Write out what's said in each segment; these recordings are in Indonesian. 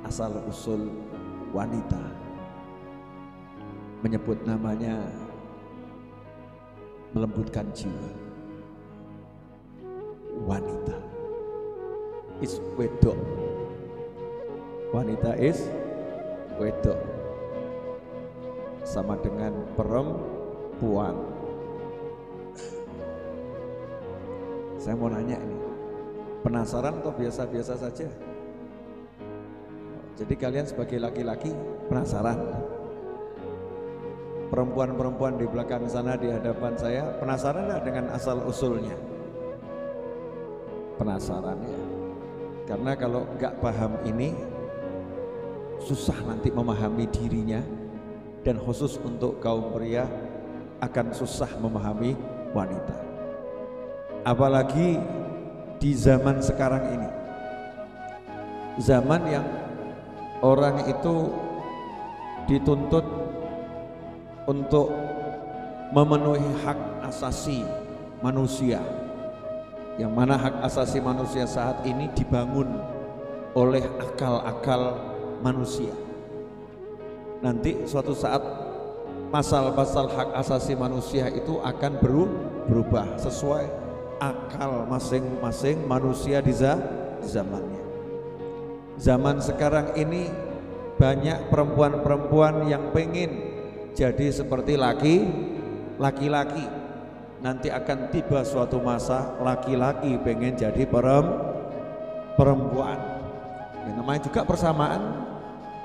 asal usul wanita. Menyebut namanya melembutkan jiwa. Wanita is wedok. Wanita is wedok, sama dengan perempuan. Saya mau nanya ini, penasaran atau biasa-biasa saja? Jadi kalian sebagai laki-laki penasaran? Perempuan-perempuan di belakang sana di hadapan saya penasaran nggak dengan asal usulnya? Penasaran ya? Karena kalau nggak paham ini susah nanti memahami dirinya, dan khusus untuk kaum pria akan susah memahami wanita. Apalagi di zaman sekarang ini, zaman yang orang itu dituntut untuk memenuhi hak asasi manusia, yang mana hak asasi manusia saat ini dibangun oleh akal-akal manusia. Nanti suatu saat pasal-pasal hak asasi manusia itu akan berubah sesuai akal masing-masing manusia di zamannya. Zaman sekarang ini banyak perempuan-perempuan yang pengen jadi seperti laki-laki. Nanti akan tiba suatu masa laki-laki pengen jadi perempuan. Ya, namanya juga persamaan.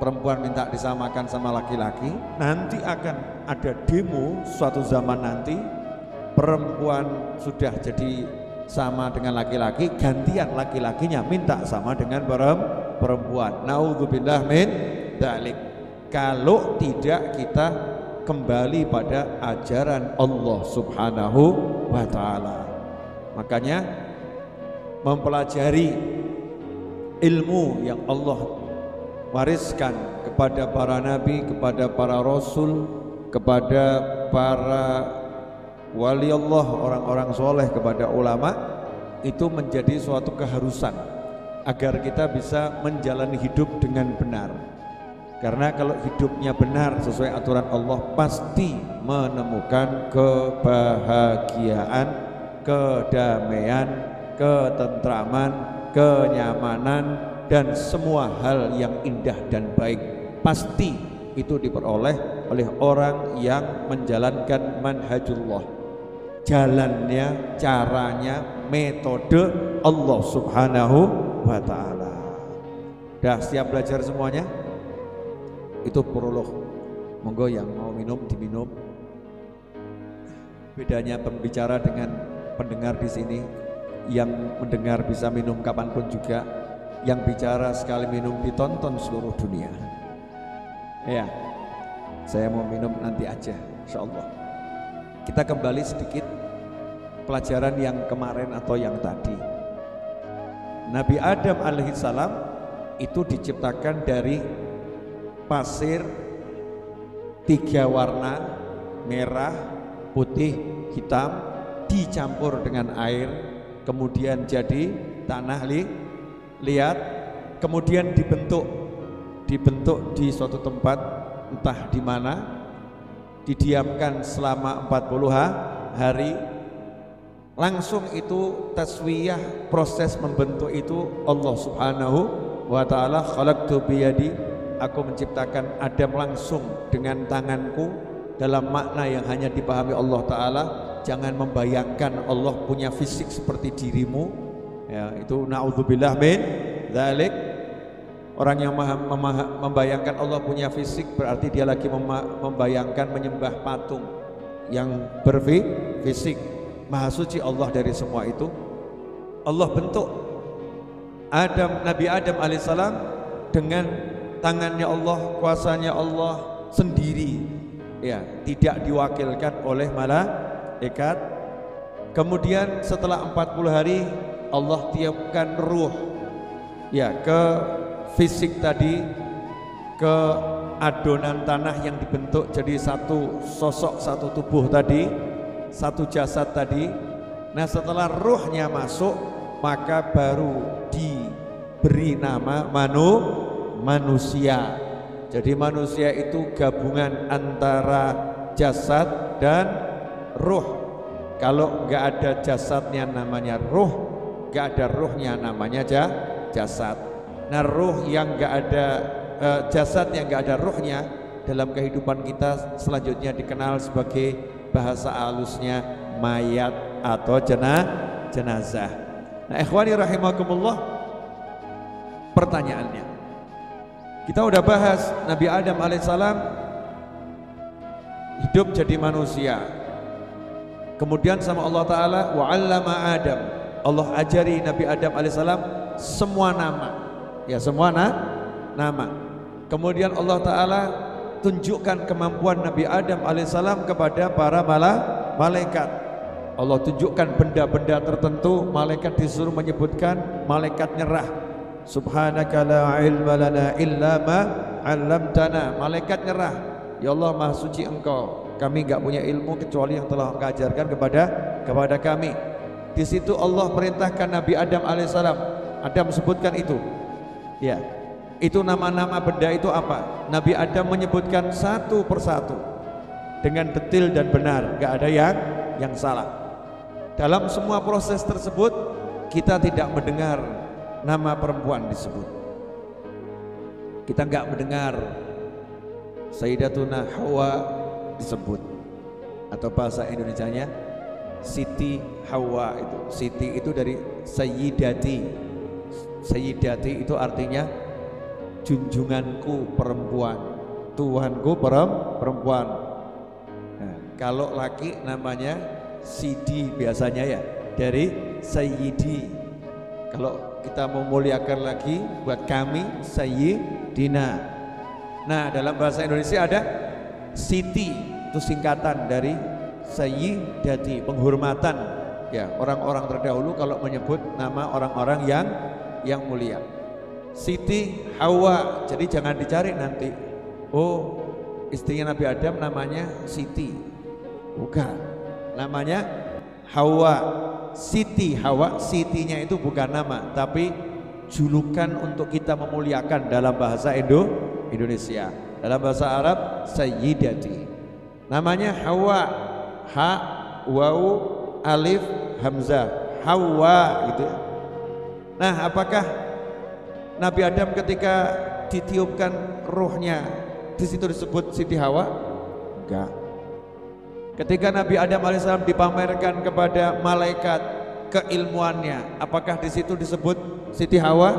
Perempuan minta disamakan sama laki-laki. Nanti akan ada demo suatu zaman nanti, perempuan sudah jadi sama dengan laki-laki, gantian laki-lakinya minta sama dengan perempuan. Naudzubillah min dzalik. Kalau tidak kita kembali pada ajaran Allah Subhanahu wa ta'ala. Makanya mempelajari ilmu yang Allah wariskan kepada para nabi, kepada para rasul, kepada para wali Allah, orang-orang soleh, kepada ulama, itu menjadi suatu keharusan agar kita bisa menjalani hidup dengan benar. Karena kalau hidupnya benar sesuai aturan Allah, pasti menemukan kebahagiaan, kedamaian, ketentraman, kenyamanan, dan semua hal yang indah dan baik. Pasti itu diperoleh oleh orang yang menjalankan manhajullah, jalannya, caranya, metode Allah Subhanahu wa ta'ala. Dah siap belajar semuanya? Itu prolog. Monggo yang mau minum diminum. Bedanya pembicara dengan pendengar di sini, yang mendengar bisa minum kapanpun juga, yang bicara sekali minum ditonton seluruh dunia. Ya, saya mau minum nanti aja, insyaallah. Kita kembali sedikit pelajaran yang kemarin atau yang tadi. Nabi Adam alaihissalam itu diciptakan dari pasir 3 warna, merah, putih, hitam, dicampur dengan air, kemudian jadi tanah liat, kemudian dibentuk di suatu tempat, entah di mana, didiamkan selama 40 hari. Langsung itu taswiyah, proses membentuk itu Allah Subhanahu wa ta'ala. Khalaqtu biyadi, aku menciptakan Adam langsung dengan tanganku, dalam makna yang hanya dipahami Allah Ta'ala. Jangan membayangkan Allah punya fisik seperti dirimu, ya, itu na'udzubillah min dzalik. Orang yang membayangkan Allah punya fisik berarti dia lagi membayangkan menyembah patung yang berfisik. Maha suci Allah dari semua itu. Allah bentuk Nabi Adam alaihissalam dengan tangannya Allah, kuasanya Allah sendiri, ya, tidak diwakilkan oleh malaikat. Kemudian setelah 40 hari Allah tiupkan ruh, ya, ke fisik tadi, ke adonan tanah yang dibentuk jadi satu sosok, satu tubuh tadi, satu jasad tadi. Nah, setelah ruhnya masuk, maka baru diberi nama manusia. Jadi manusia itu gabungan antara jasad dan ruh. Kalau nggak ada jasadnya namanya ruh, nggak ada ruhnya namanya jasad. Nah, ruh yang nggak ada jasad yang nggak ada ruhnya dalam kehidupan kita selanjutnya dikenal sebagai bahasa halusnya mayat atau jenazah. Nah, ikhwani rahimakumullah, pertanyaannya, kita udah bahas Nabi Adam alaihissalam hidup jadi manusia, kemudian sama Allah Ta'ala wa'allama Adam, Allah ajari Nabi Adam alaihissalam semua nama, ya semua nama. Kemudian Allah Ta'ala tunjukkan kemampuan Nabi Adam alaihissalam kepada para malaikat. Allah tunjukkan benda-benda tertentu, malaikat disuruh menyebutkan, malaikat nyerah. Subhanaka la ilma lana illa ma 'allamtana. Malaikat nyerah, ya Allah maha suci engkau, kami enggak punya ilmu kecuali yang telah engkau ajarkan kepada kami. Di situ Allah perintahkan Nabi Adam alaihissalam, Adam sebutkan itu. Ya, itu nama-nama benda itu apa? Nabi Adam menyebutkan satu persatu dengan detail dan benar, enggak ada yang salah. Dalam semua proses tersebut kita tidak mendengar nama perempuan disebut. Kita enggak mendengar Sayyidatuna Hawa disebut, atau bahasa Indonesianya Siti Hawa. Itu Siti itu dari Sayyidati. Sayyidati itu artinya junjunganku perempuan, Tuhanku perempuan. Nah, kalau laki namanya Sidi biasanya ya, dari Sayyidi. Kalau kita memuliakan lagi buat kami Sayyidina. Nah, dalam bahasa Indonesia ada Siti, itu singkatan dari Sayyidati, penghormatan ya, orang-orang terdahulu kalau menyebut nama orang-orang yang mulia. Siti Hawa, jadi jangan dicari nanti, oh istrinya Nabi Adam namanya Siti, bukan, namanya Hawa. Siti Hawa, Sitinya itu bukan nama, tapi julukan untuk kita memuliakan dalam bahasa Indonesia. Dalam bahasa Arab Sayyidati, namanya Hawa, ha, waw, alif, hamzah, Hawa gitu. Nah, apakah Nabi Adam ketika ditiupkan ruhnya di situ disebut Siti Hawa? Enggak. Ketika Nabi Adam alaihissalam dipamerkan kepada malaikat keilmuannya, apakah di situ disebut Siti Hawa?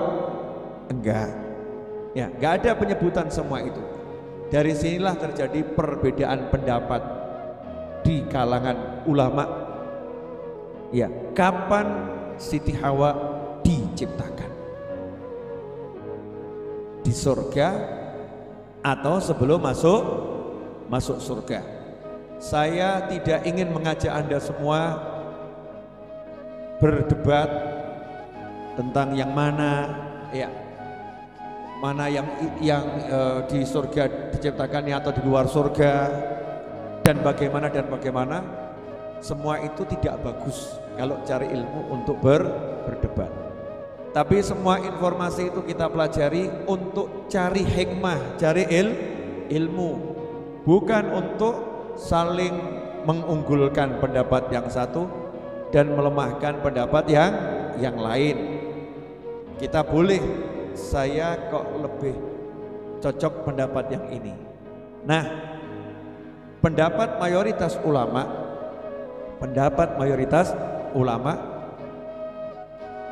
Enggak. Ya, enggak ada penyebutan semua itu. Dari sinilah terjadi perbedaan pendapat di kalangan ulama. Ya, kapan Siti Hawa diciptakan? Di surga atau sebelum masuk surga? Saya tidak ingin mengajak Anda semua berdebat tentang yang mana ya, mana yang di surga diciptakannya atau di luar surga, dan bagaimana. Semua itu tidak bagus kalau cari ilmu untuk berdebat. Tapi semua informasi itu kita pelajari untuk cari hikmah, cari ilmu, bukan untuk saling mengunggulkan pendapat yang satu dan melemahkan pendapat yang lain. Kita boleh, saya kok lebih cocok pendapat yang ini. Nah, pendapat mayoritas ulama,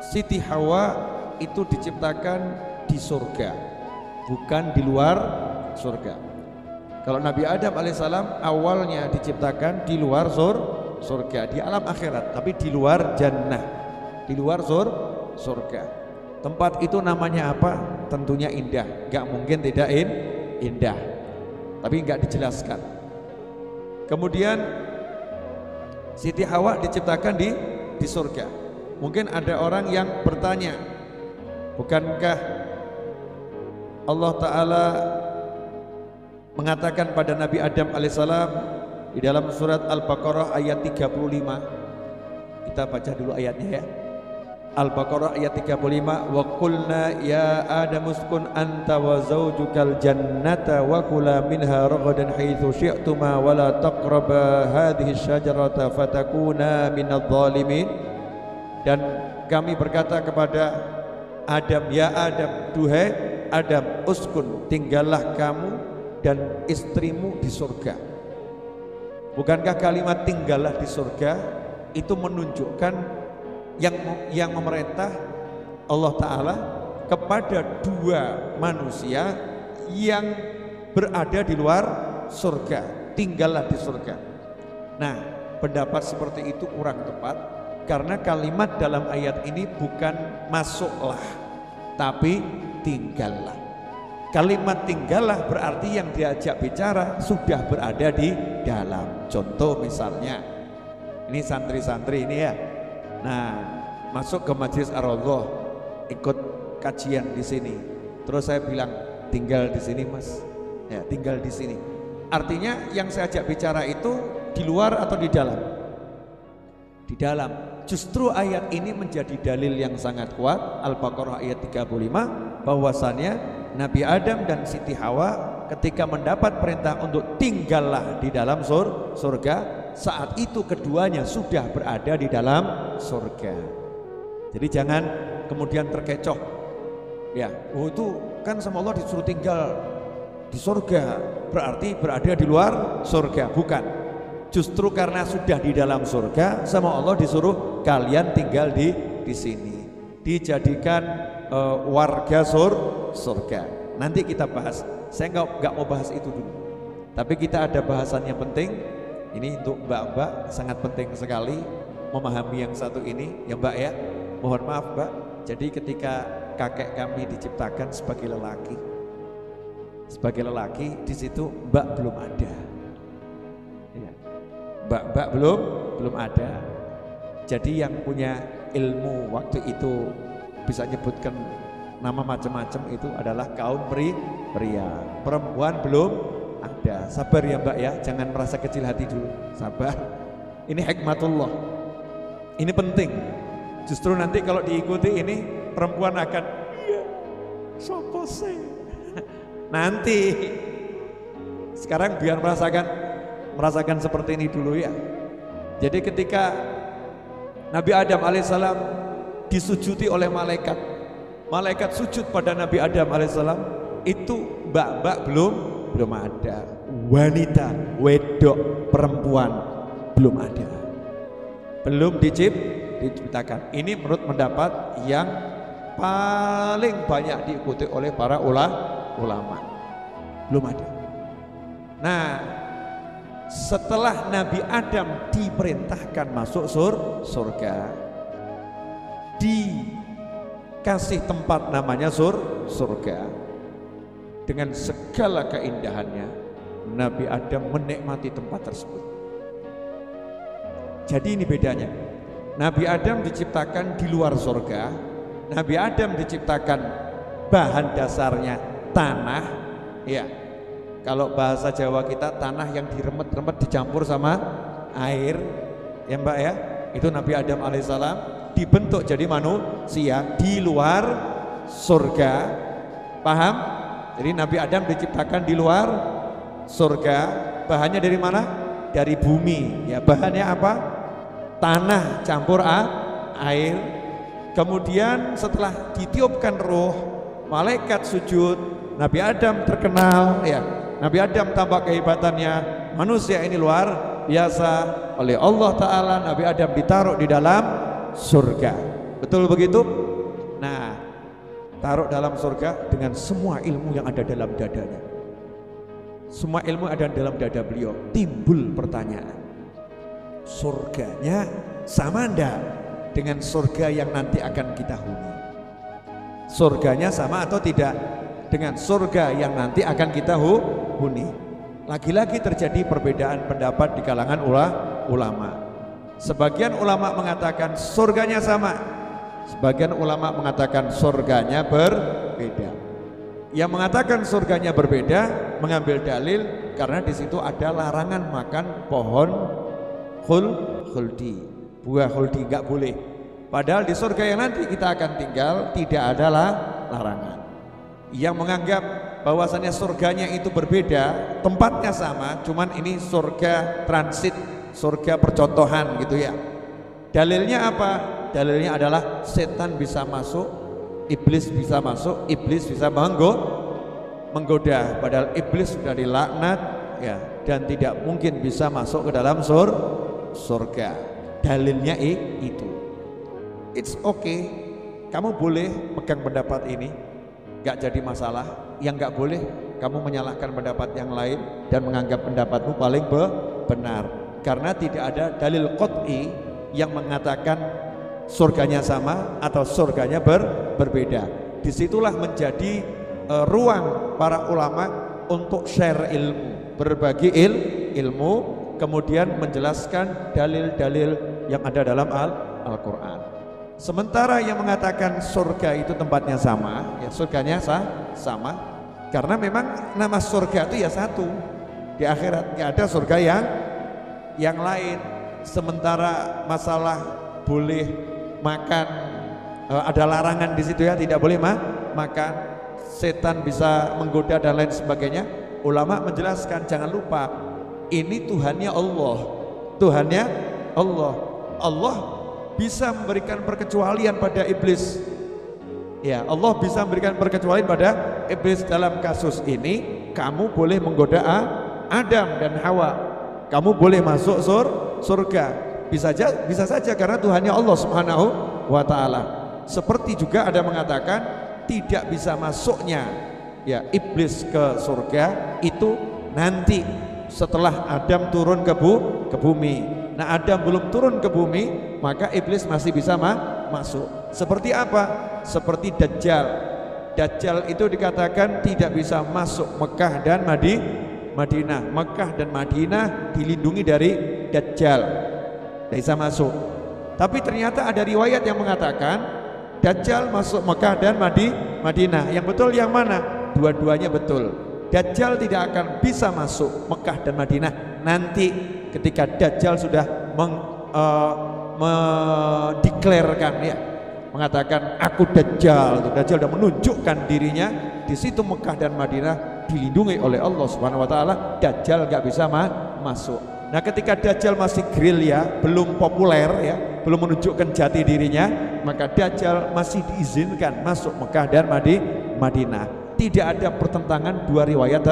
Siti Hawa itu diciptakan di surga, bukan di luar surga. Kalau Nabi Adam alaihissalam awalnya diciptakan di luar surga, di alam akhirat, tapi di luar jannah, di luar surga. Tempat itu namanya apa? Tentunya indah, gak mungkin tidak indah, tapi gak dijelaskan. Kemudian Siti Hawa diciptakan di surga. Mungkin ada orang yang bertanya, bukankah Allah Ta'ala mengatakan pada Nabi Adam alaihissalam di dalam surat Al-Baqarah ayat 35. Kita baca dulu ayatnya ya. Al-Baqarah ayat 35, wa qulna ya Adam uskun anta wa zawjukal jannata wa kula minha ragadan haitsu syi'tuma wa la taqraba hadhihi syajarata fatakuna minadh dhalimin. Dan kami berkata kepada Adam, ya Adam, duhai Adam, uskun, tinggallah kamu dan istrimu di surga. Bukankah kalimat tinggallah di surga itu menunjukkan yang memerintah Allah Ta'ala kepada dua manusia yang berada di luar surga, tinggallah di surga. Nah, pendapat seperti itu kurang tepat karena kalimat dalam ayat ini bukan masuklah tapi tinggallah. Kalimat tinggallah berarti yang diajak bicara sudah berada di dalam. Contoh misalnya ini santri-santri ini ya, nah masuk ke Majelis Ar-Raudhah, ikut kajian di sini. Terus saya bilang tinggal di sini mas, ya tinggal di sini. Artinya yang saya ajak bicara itu di luar atau di dalam? Di dalam. Justru ayat ini menjadi dalil yang sangat kuat, Al-Baqarah ayat 35, bahwasannya Nabi Adam dan Siti Hawa ketika mendapat perintah untuk tinggallah di dalam surga, saat itu keduanya sudah berada di dalam surga. Jadi jangan kemudian terkecoh ya, oh itu kan sama Allah disuruh tinggal di surga berarti berada di luar surga. Bukan, justru karena sudah di dalam surga sama Allah disuruh kalian tinggal di sini, dijadikan warga surga. Nanti kita bahas, saya nggak mau bahas itu dulu, tapi kita ada bahasan yang penting. Ini untuk mbak-mbak sangat penting sekali memahami yang satu ini ya mbak ya. Mohon maaf mbak, jadi ketika kakek kami diciptakan sebagai lelaki di situ mbak belum ada ya. Mbak belum ada. Jadi yang punya ilmu waktu itu bisa nyebutkan nama macam-macam itu adalah kaum pria. Perempuan belum ada. Sabar ya mbak ya, jangan merasa kecil hati dulu, sabar. Ini hikmatullah, ini penting. Justru nanti kalau diikuti ini perempuan akan iya sopo sih nanti. Sekarang biar merasakan seperti ini dulu ya. Jadi ketika Nabi Adam alaihissalam disujudi oleh malaikat sujud pada Nabi Adam alaihissalam, itu mbak-mbak belum ada, wanita, wedok, perempuan belum ada, belum diciptakan. Ini menurut pendapat yang paling banyak diikuti oleh para ulama, belum ada. Nah, setelah Nabi Adam diperintahkan masuk surga, dikasih tempat namanya surga, dengan segala keindahannya, Nabi Adam menikmati tempat tersebut. Jadi ini bedanya, Nabi Adam diciptakan di luar surga, Nabi Adam diciptakan bahan dasarnya tanah ya. Kalau bahasa Jawa kita tanah yang diremet-remet dicampur sama air ya mbak ya, itu Nabi Adam alaihissalam dibentuk jadi manusia di luar surga. Paham? Jadi Nabi Adam diciptakan di luar surga. Bahannya dari mana? Dari bumi ya. Bahannya apa? Tanah campur air. Kemudian setelah ditiupkan roh, malaikat sujud, Nabi Adam terkenal ya. Nabi Adam tambah kehebatannya, manusia ini luar biasa. Oleh Allah Ta'ala Nabi Adam ditaruh di dalam surga. Betul begitu? Nah, taruh dalam surga dengan semua ilmu yang ada dalam dadanya. Semua ilmu ada dalam dada beliau. Timbul pertanyaan, surganya sama enggak dengan surga yang nanti akan kita huni? Surganya sama atau tidak dengan surga yang nanti akan kita huni? Lagi-lagi terjadi perbedaan pendapat di kalangan ulama. Sebagian ulama mengatakan surganya sama, sebagian ulama mengatakan surganya berbeda. Yang mengatakan surganya berbeda mengambil dalil karena di situ ada larangan makan pohon khuldi, buah khuldi, nggak boleh. Padahal di surga yang nanti kita akan tinggal tidak ada larangan. Yang menganggap bahwasannya surganya itu berbeda, tempatnya sama, cuman ini surga transit, surga percontohan gitu ya. Dalilnya apa? Dalilnya adalah setan bisa masuk, iblis bisa masuk, iblis bisa menggoda. Padahal iblis sudah dilaknat ya, dan tidak mungkin bisa masuk ke dalam surga. Dalilnya itu. It's okay, kamu boleh pegang pendapat ini, gak jadi masalah. Yang gak boleh, kamu menyalahkan pendapat yang lain dan menganggap pendapatmu paling benar. Karena tidak ada dalil qat'i yang mengatakan surganya sama atau surganya berbeda. Disitulah menjadi ruang para ulama untuk share ilmu, berbagi ilmu, kemudian menjelaskan dalil-dalil yang ada dalam Al-Quran. Sementara yang mengatakan surga itu tempatnya sama, ya surganya sama, karena memang nama surga itu ya satu. Di akhirat nggak ada surga yang lain. Sementara masalah boleh makan, ada larangan di situ ya, tidak boleh makan, setan bisa menggoda dan lain sebagainya. Ulama menjelaskan, jangan lupa ini Tuhannya Allah, Tuhannya Allah. Allah bisa memberikan perkecualian pada iblis. Ya, Allah bisa memberikan perkecualian pada iblis. Dalam kasus ini kamu boleh menggoda Adam dan Hawa, kamu boleh masuk surga, bisa saja karena Tuhannya Allah Subhanahu wa ta'ala. Seperti juga ada mengatakan tidak bisa masuknya ya iblis ke surga itu nanti setelah Adam turun ke bumi. Nah, Adam belum turun ke bumi, maka iblis masih bisa masuk. Seperti apa? Seperti Dajjal. Dajjal itu dikatakan tidak bisa masuk Mekah dan Madinah. Mekah dan Madinah dilindungi dari Dajjal, tidak bisa masuk. Tapi ternyata ada riwayat yang mengatakan Dajjal masuk Mekah dan Madinah. Yang betul yang mana? Dua-duanya betul. Dajjal tidak akan bisa masuk Mekah dan Madinah nanti ketika Dajjal sudah mendeklarkan ya, mengatakan aku Dajjal. Dajjal sudah menunjukkan dirinya di situ. Mekah dan Madinah dilindungi oleh Allah Subhanahu wa taala. Dajjal nggak bisa masuk. Nah, ketika Dajjal masih gerilya, belum populer ya, belum menunjukkan jati dirinya, maka Dajjal masih diizinkan masuk Mekah dan Madinah. Tidak ada pertentangan dua riwayat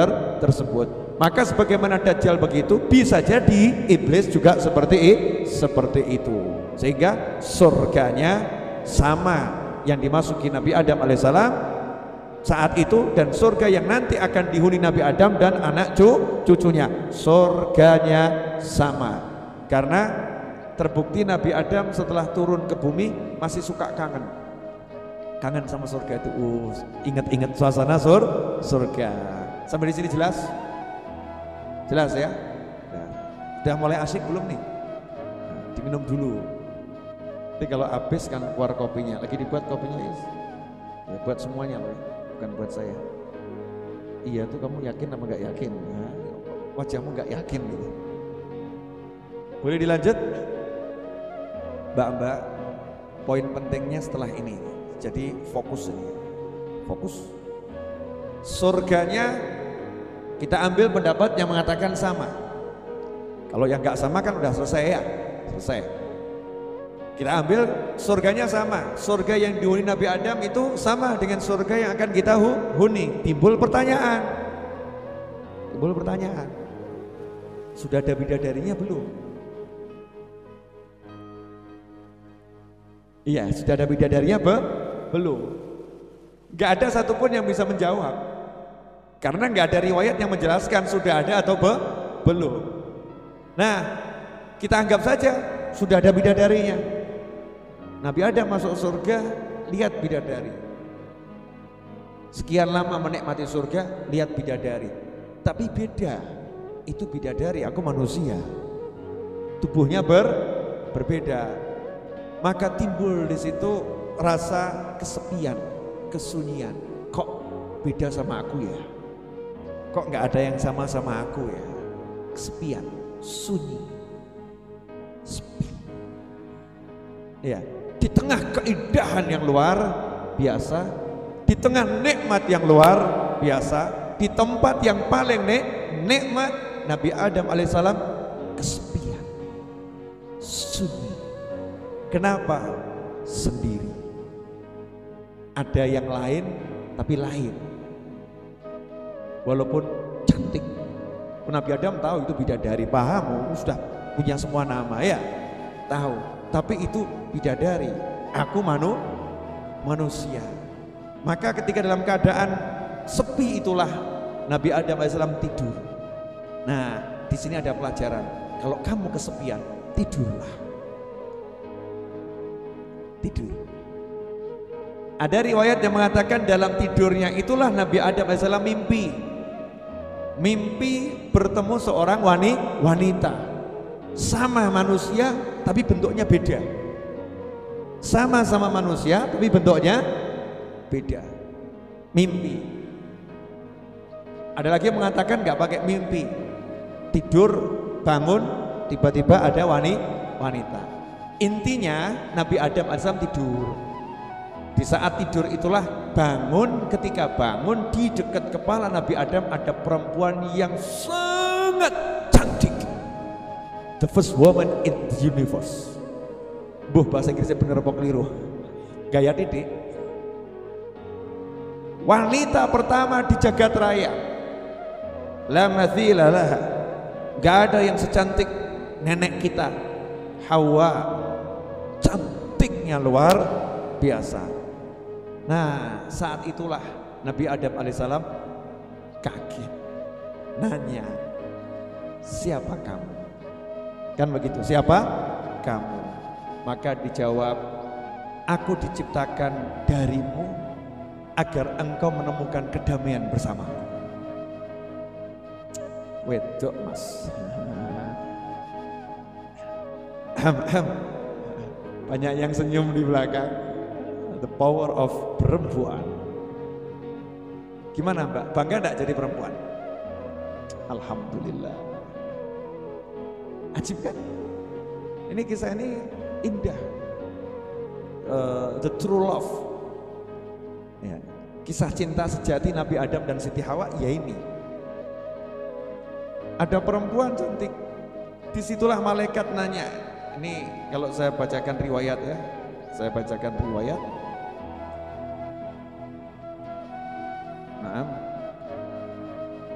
tersebut. Maka sebagaimana Dajjal begitu, bisa jadi iblis juga seperti itu. Sehingga surganya sama yang dimasuki Nabi Adam alaihissalam saat itu, dan surga yang nanti akan dihuni Nabi Adam dan anak cucunya, surganya sama. Karena terbukti Nabi Adam setelah turun ke bumi masih suka kangen sama surga itu. Ingat-ingat suasana surga. Sampai di sini jelas? Jelas ya? Nah, udah mulai asik belum nih? Nah, diminum dulu. Nanti kalau habis kan keluar kopinya. Lagi dibuat kopinya ya, buat semuanya loh ya, bukan buat saya. Iya tuh, kamu yakin apa gak yakin? Nah, wajahmu gak yakin gitu. Boleh dilanjut? Mbak-mbak, poin pentingnya setelah ini. Jadi fokus ini, fokus. Surganya kita ambil pendapat yang mengatakan sama. Kalau yang nggak sama kan udah selesai ya, selesai. Kita ambil surganya sama. Surga yang dihuni Nabi Adam itu sama dengan surga yang akan kita huni. Timbul pertanyaan, sudah ada bidadarinya belum? Iya, sudah ada bidadarinya belum. Gak ada satupun yang bisa menjawab, karena gak ada riwayat yang menjelaskan sudah ada atau belum. Nah, kita anggap saja sudah ada bidadarinya. Nabi Adam masuk surga, lihat bidadari. Sekian lama menikmati surga, lihat bidadari. Tapi beda, itu bidadari, aku manusia. Tubuhnya berbeda. Maka timbul di situ rasa kesepian, kesunyian. Kok beda sama aku ya? Kok nggak ada yang sama aku ya? Kesepian, sunyi, sepi. Ya, di tengah keindahan yang luar biasa, di tengah nikmat yang luar biasa, di tempat yang paling nikmat, Nabi Adam alaihissalam kesepian, sunyi. Kenapa? Sendiri. Ada yang lain tapi lain, walaupun cantik. Nabi Adam tahu itu bidadari, paham, sudah punya semua nama ya, tahu. Tapi itu bidadari, aku manusia. Maka ketika dalam keadaan sepi itulah Nabi Adam alaihissalam tidur. Nah, di sini ada pelajaran. Kalau kamu kesepian, tidurlah. Tidur. Ada riwayat yang mengatakan dalam tidurnya itulah Nabi Adam alaihissalam mimpi bertemu seorang wanita, sama manusia tapi bentuknya beda, sama-sama manusia tapi bentuknya beda. Mimpi. Ada lagi yang mengatakan nggak pakai mimpi, tidur bangun tiba-tiba ada wanita. Intinya Nabi Adam alaihissalam tidur. Di saat tidur itulah bangun, ketika bangun di dekat kepala Nabi Adam ada perempuan yang sangat cantik. The first woman in the universe. Bahasa Inggrisnya bener apa keliru? Gaya titik. Wanita pertama di jagat raya. La mathila laha. Gak ada yang secantik nenek kita Hawa. Cantiknya luar biasa. Nah, saat itulah Nabi Adam alaihissalam kaget, nanya, siapa kamu? Kan begitu, siapa kamu? Maka dijawab, aku diciptakan darimu agar engkau menemukan kedamaian bersamaku. Wedok mas. Banyak yang senyum di belakang. The power of perempuan. Gimana Mbak? Bangga enggak jadi perempuan? Alhamdulillah. Ajib kan? Ini kisah ini indah. The true love. Ya, kisah cinta sejati Nabi Adam dan Siti Hawa ya ini. Ada perempuan cantik. Disitulah malaikat nanya. Ini kalau saya bacakan riwayat ya. Saya bacakan riwayat.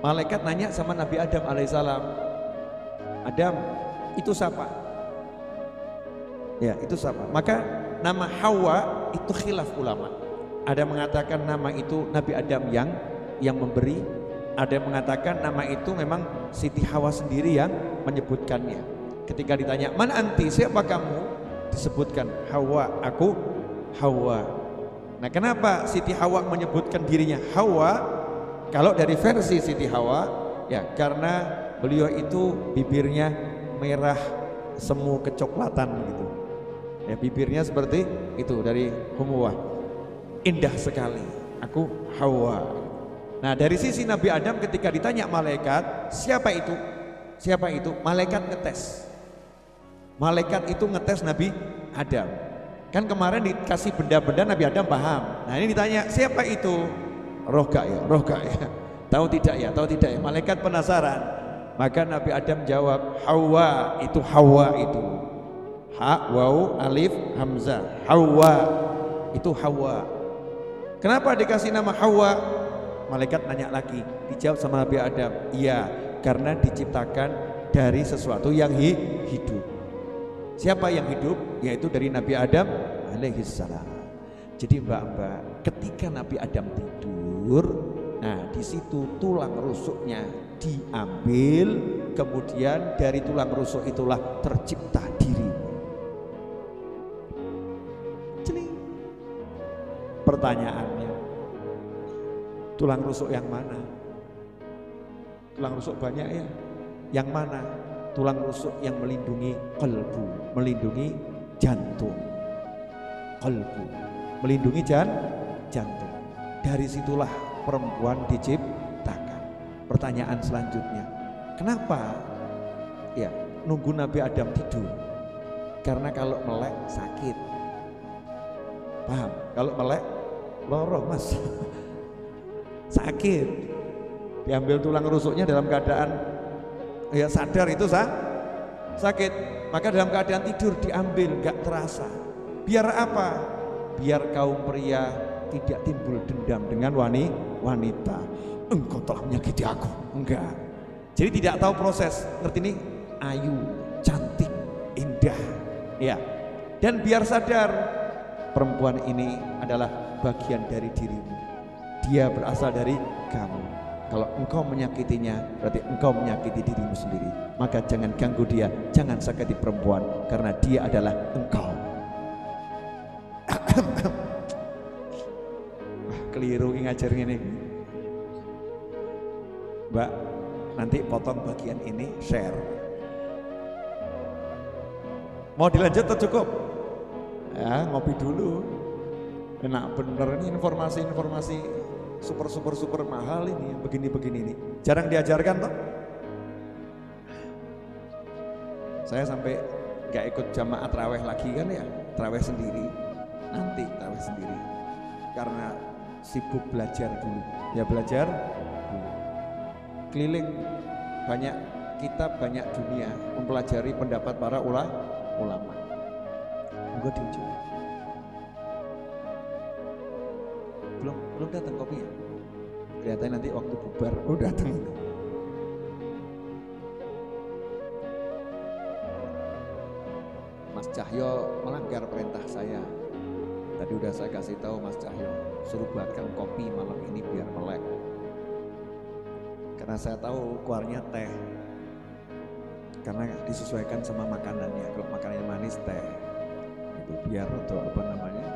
Malaikat nanya sama Nabi Adam alaihissalam, Adam, itu siapa? Ya, itu siapa? Maka nama Hawa itu khilaf ulama. Ada yang mengatakan nama itu Nabi Adam yang memberi. Ada yang mengatakan nama itu memang Siti Hawa sendiri yang menyebutkannya. Ketika ditanya, "Man anti? Siapa kamu?" Disebutkan, "Hawa, aku Hawa." Nah, kenapa Siti Hawa menyebutkan dirinya Hawa? Kalau dari versi Siti Hawa, ya karena beliau itu bibirnya merah semu kecoklatan gitu. Ya, bibirnya seperti itu dari Humuwah. Indah sekali. Aku Hawa. Nah, dari sisi Nabi Adam ketika ditanya malaikat, siapa itu? Siapa itu? Malaikat ngetes. Malaikat itu ngetes Nabi Adam. Kan kemarin dikasih benda-benda Nabi Adam paham. Nah, ini ditanya, siapa itu? Roh gak ya? Roh gak ya? Tahu tidak ya? Tahu tidak ya? Malaikat penasaran. Maka Nabi Adam jawab, Hawa, itu Hawa itu. Ha, waw, alif, hamzah. Hawa, itu Hawa. Kenapa dikasih nama Hawa? Malaikat nanya lagi, dijawab sama Nabi Adam, iya, karena diciptakan dari sesuatu yang hidup. Siapa yang hidup? Yaitu dari Nabi Adam alaihissalam. Jadi mbak-mbak, ketika Nabi Adam tidur, nah di situ tulang rusuknya diambil, kemudian dari tulang rusuk itulah tercipta dirimu. Celing. Pertanyaannya, tulang rusuk yang mana? Tulang rusuk banyak ya. Yang mana? Tulang rusuk yang melindungi qalbu, melindungi jantung. Qalbu, melindungi jantung. Dari situlah perempuan diciptakan. Pertanyaan selanjutnya, kenapa ya nunggu Nabi Adam tidur? Karena kalau melek sakit. Paham? Kalau melek loroh mas, sakit. Diambil tulang rusuknya dalam keadaan ya sadar itu sakit. Maka dalam keadaan tidur diambil, nggak terasa. Biar apa? Biar kaum pria tidak timbul dendam dengan wanita. Engkau telah menyakiti aku. Enggak. Jadi tidak tahu proses. Ngerti ini? Ayu, cantik, indah. Ya. Dan biar sadar perempuan ini adalah bagian dari dirimu. Dia berasal dari kamu. Kalau engkau menyakitinya, berarti engkau menyakiti dirimu sendiri. Maka jangan ganggu dia, jangan sakiti perempuan, karena dia adalah engkau. Keliru ngajar ini. Mbak, nanti potong bagian ini, share. Mau dilanjut atau cukup? Ya, ngopi dulu. Enak bener ini informasi-informasi super mahal ini, begini ini. Jarang diajarkan toh. Saya sampai nggak ikut jamaah tarawih lagi kan ya, tarawih sendiri. Nanti tarawih sendiri. Karena sibuk belajar dulu. Ya belajar dulu. Keliling banyak kitab, banyak dunia, mempelajari pendapat para ulama. Enggak diuji. Belum datang kopi ya? Kelihatannya nanti waktu bubar, datang. Mas Cahyo melanggar perintah saya. Tadi udah saya kasih tahu Mas Cahyo, suruh buatkan kopi malam ini biar melek. Karena saya tahu keluarnya teh. Karena disesuaikan sama makanannya. Kalau makanannya manis teh, itu biar untuk apa namanya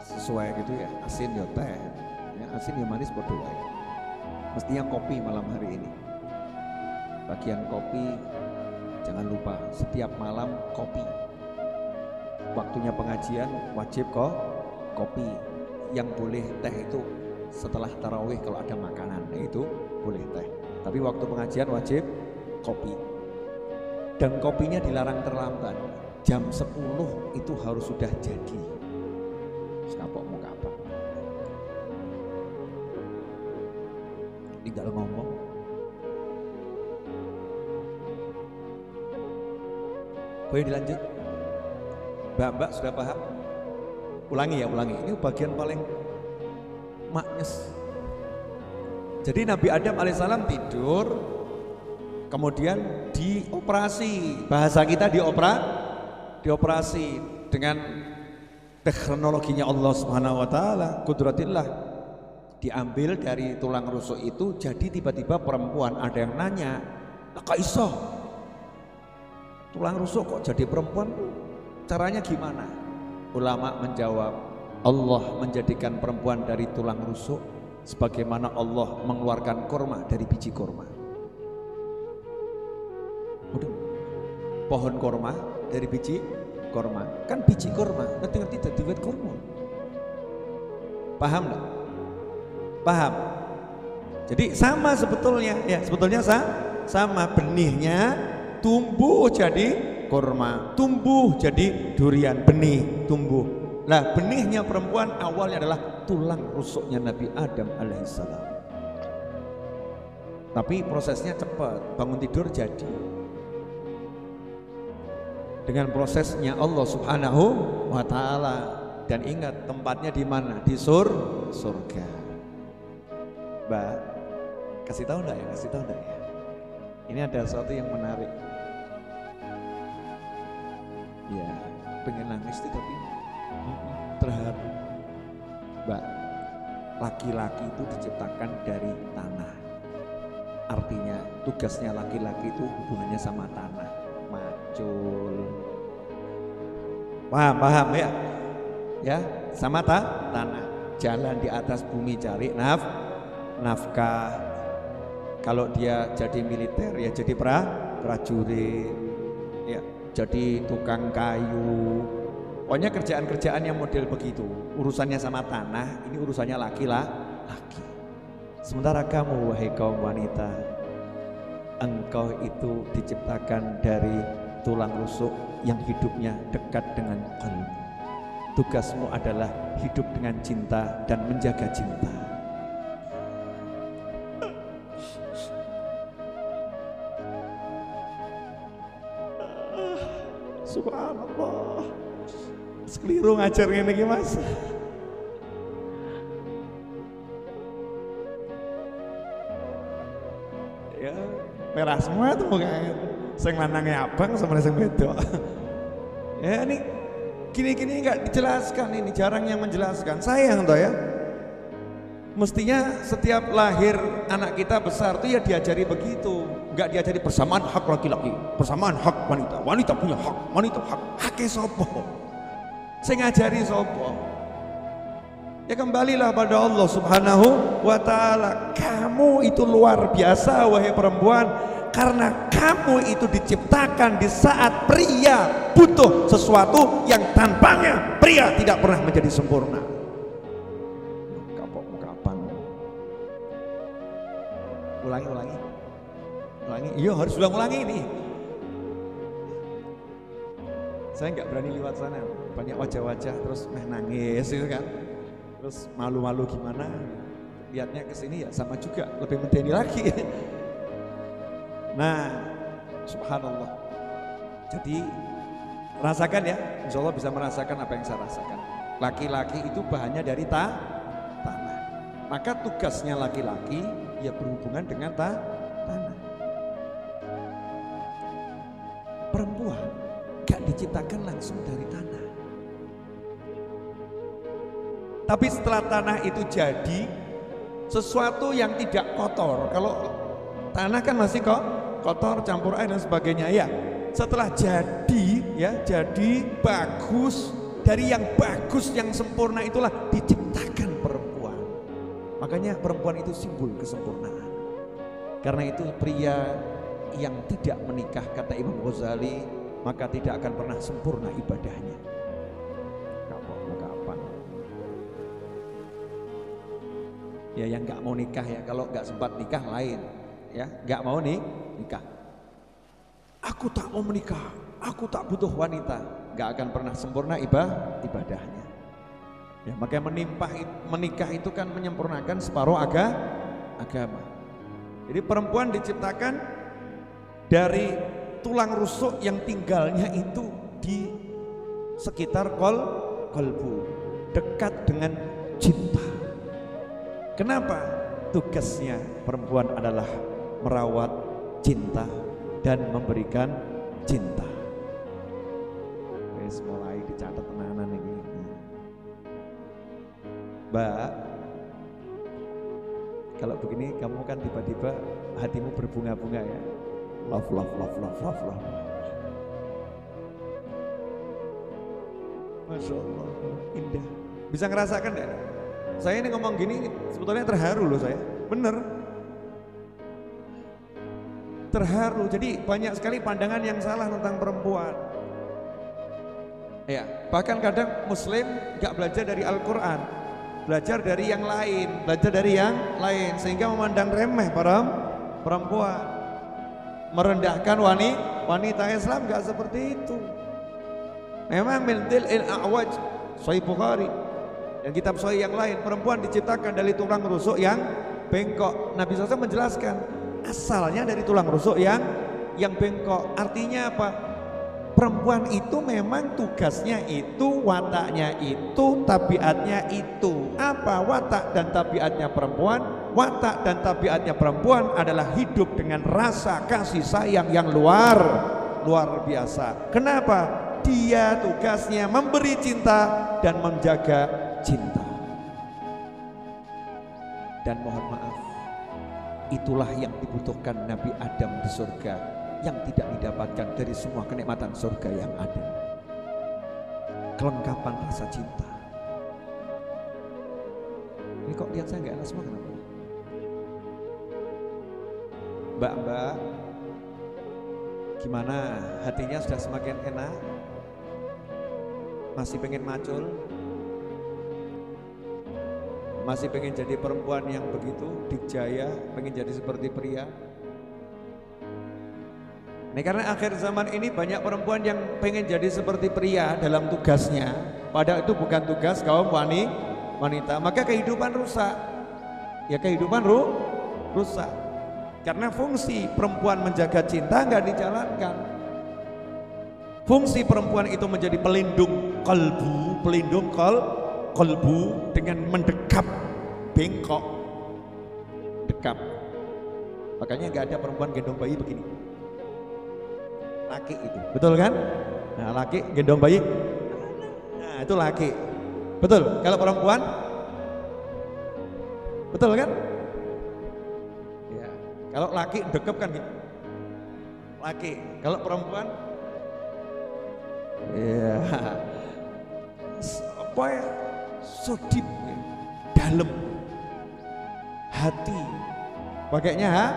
sesuai gitu ya. Asin ya teh, ya, asin ya manis berdua. Mestinya kopi malam hari ini. Bagian kopi jangan lupa setiap malam kopi. Waktunya pengajian wajib kok kopi. Yang boleh teh itu setelah tarawih kalau ada makanan, itu boleh teh. Tapi waktu pengajian wajib kopi. Dan kopinya dilarang terlambat. Jam 10 itu harus sudah jadi. Sekapok mau kapan? Tinggal ngomong. Boleh dilanjut? Mbak sudah paham? Ulangi. Ini bagian paling maknyes. Jadi Nabi Adam alaihissalam tidur, kemudian dioperasi. Bahasa kita dioperasi dengan teknologinya Allah Subhanahu wa taala, kudratillah. Diambil dari tulang rusuk itu, jadi tiba-tiba perempuan. Ada yang nanya, "Kok iso? Tulang rusuk kok jadi perempuan? Caranya gimana?" Ulama menjawab, Allah menjadikan perempuan dari tulang rusuk sebagaimana Allah mengeluarkan kurma dari biji kurma. Udah. Pohon kurma dari biji kurma. Kan biji kurma, ngerti-ngerti jadi wit kurma. Paham enggak? Paham? Jadi sama sebetulnya, ya sebetulnya sama benihnya tumbuh jadi kurma, tumbuh jadi durian, benih tumbuh. Nah, benihnya perempuan awalnya adalah tulang rusuknya Nabi Adam alaihissalam. Tapi prosesnya cepat, bangun tidur jadi. Dengan prosesnya Allah Subhanahu wa taala. Dan ingat tempatnya di mana? Di surga. Mbak, kasih tahu enggak ya? Ini ada sesuatu yang menarik. Ya, pengen nangis itu tapi terharu. Mbak, laki-laki itu diciptakan dari tanah. Artinya tugasnya laki-laki itu hubungannya sama tanah. Macul. Paham ya? Ya, sama tanah. Jalan di atas bumi cari nafkah. Kalau dia jadi militer ya jadi prajurit. Ya, jadi tukang kayu. Pokoknya kerjaan-kerjaan yang model begitu. Urusannya sama tanah, ini urusannya laki-laki. Sementara kamu wahai kaum wanita, engkau itu diciptakan dari tulang rusuk yang hidupnya dekat dengan qalbi. Tugasmu adalah hidup dengan cinta dan menjaga cinta. Subhanallah, sekeliru ngajar ngene iki Mas. Ya, merah semua tuh mukanya. Sing lanangnya abang sama sing wedok. Ya ini gini-gini nggak dijelaskan, ini jarang yang menjelaskan. Sayang toh ya. Mestinya setiap lahir anak kita besar tuh ya diajari begitu, nggak diajari persamaan hak laki-laki, persamaan hak wanita, wanita punya hak, wanita hake sopo, saya ngajari sopo. Ya kembalilah pada Allah Subhanahu wa ta'ala. Kamu itu luar biasa wahai perempuan, karena kamu itu diciptakan di saat pria butuh sesuatu yang tanpanya pria tidak pernah menjadi sempurna. Ulangi, iya harus ulangi ini. Saya nggak berani lewat sana, banyak wajah-wajah terus nangis gitu kan, terus malu-malu gimana, lihatnya ke sini ya sama juga, lebih medeni lagi. Nah, subhanallah. Jadi rasakan ya, insya Allah bisa merasakan apa yang saya rasakan. Laki-laki itu bahannya dari tanah, maka tugasnya laki-laki ya berhubungan dengan tanah. Perempuan gak diciptakan langsung dari tanah, tapi setelah tanah itu jadi sesuatu yang tidak kotor. Kalau tanah kan masih kok kotor, campur air dan sebagainya ya. Setelah jadi ya, jadi bagus, dari yang bagus yang sempurna itulah diciptakan perempuan. Makanya perempuan itu simbol kesempurnaan. Karena itu pria yang tidak menikah, kata Imam Ghazali, maka tidak akan pernah sempurna ibadahnya. Kapan? Ya yang nggak mau nikah ya, kalau nggak sempat nikah lain, ya nggak mau nikah. Aku tak mau menikah, aku tak butuh wanita, nggak akan pernah sempurna ibadahnya. Ya, makanya menikah itu kan menyempurnakan separuh agama. Jadi perempuan diciptakan dari tulang rusuk yang tinggalnya itu di sekitar kolbu, dekat dengan cinta. Kenapa? Tugasnya perempuan adalah merawat cinta dan memberikan cinta. Wes mulai dicatat tenanan ini. Mbak, kalau begini kamu kan tiba-tiba hatimu berbunga-bunga ya. Love. Masya Allah, indah. Bisa ngerasakan gak? Saya ini ngomong gini sebetulnya terharu loh saya, bener. Terharu, jadi banyak sekali pandangan yang salah tentang perempuan. Ya, bahkan kadang Muslim gak belajar dari Al-Quran, belajar dari yang lain, sehingga memandang remeh para perempuan, merendahkan wanita Islam. Gak seperti itu. Memang min dil'il a'waj, Sahih Bukhari dan kitab Sahih yang lain, perempuan diciptakan dari tulang rusuk yang bengkok. Nabi SAW menjelaskan asalnya dari tulang rusuk yang bengkok. Artinya apa? Perempuan itu memang tugasnya itu, wataknya itu, tabiatnya itu. Apa watak dan tabiatnya perempuan? Watak dan tabiatnya perempuan adalah hidup dengan rasa kasih sayang yang luar biasa. Kenapa? Dia tugasnya memberi cinta dan menjaga cinta. Dan mohon maaf, itulah yang dibutuhkan Nabi Adam di surga, yang tidak didapatkan dari semua kenikmatan surga yang ada. Kelengkapan rasa cinta. Ini kok lihat saya nggak enak semua, kenapa? Mbak, gimana? Hatinya sudah semakin enak? Masih pengen macul? Masih pengen jadi perempuan yang begitu dikjaya, pengen jadi seperti pria? Nah, karena akhir zaman ini banyak perempuan yang pengen jadi seperti pria dalam tugasnya, Padahal itu bukan tugas kaum wanita. Maka kehidupan rusak. Ya kehidupan rusak. Karena fungsi perempuan menjaga cinta nggak dijalankan. Fungsi perempuan itu menjadi pelindung kolbu dengan mendekap bengkok, dekap. Makanya nggak ada perempuan gendong bayi begini. Laki itu, betul kan? Nah, laki gendong bayi, nah itu laki. Betul. Kalau perempuan, betul kan? Ya. Kalau laki dekap kan gitu. Laki. Kalau perempuan, ya. Apa ya? So deep, dalam hati. Pakainya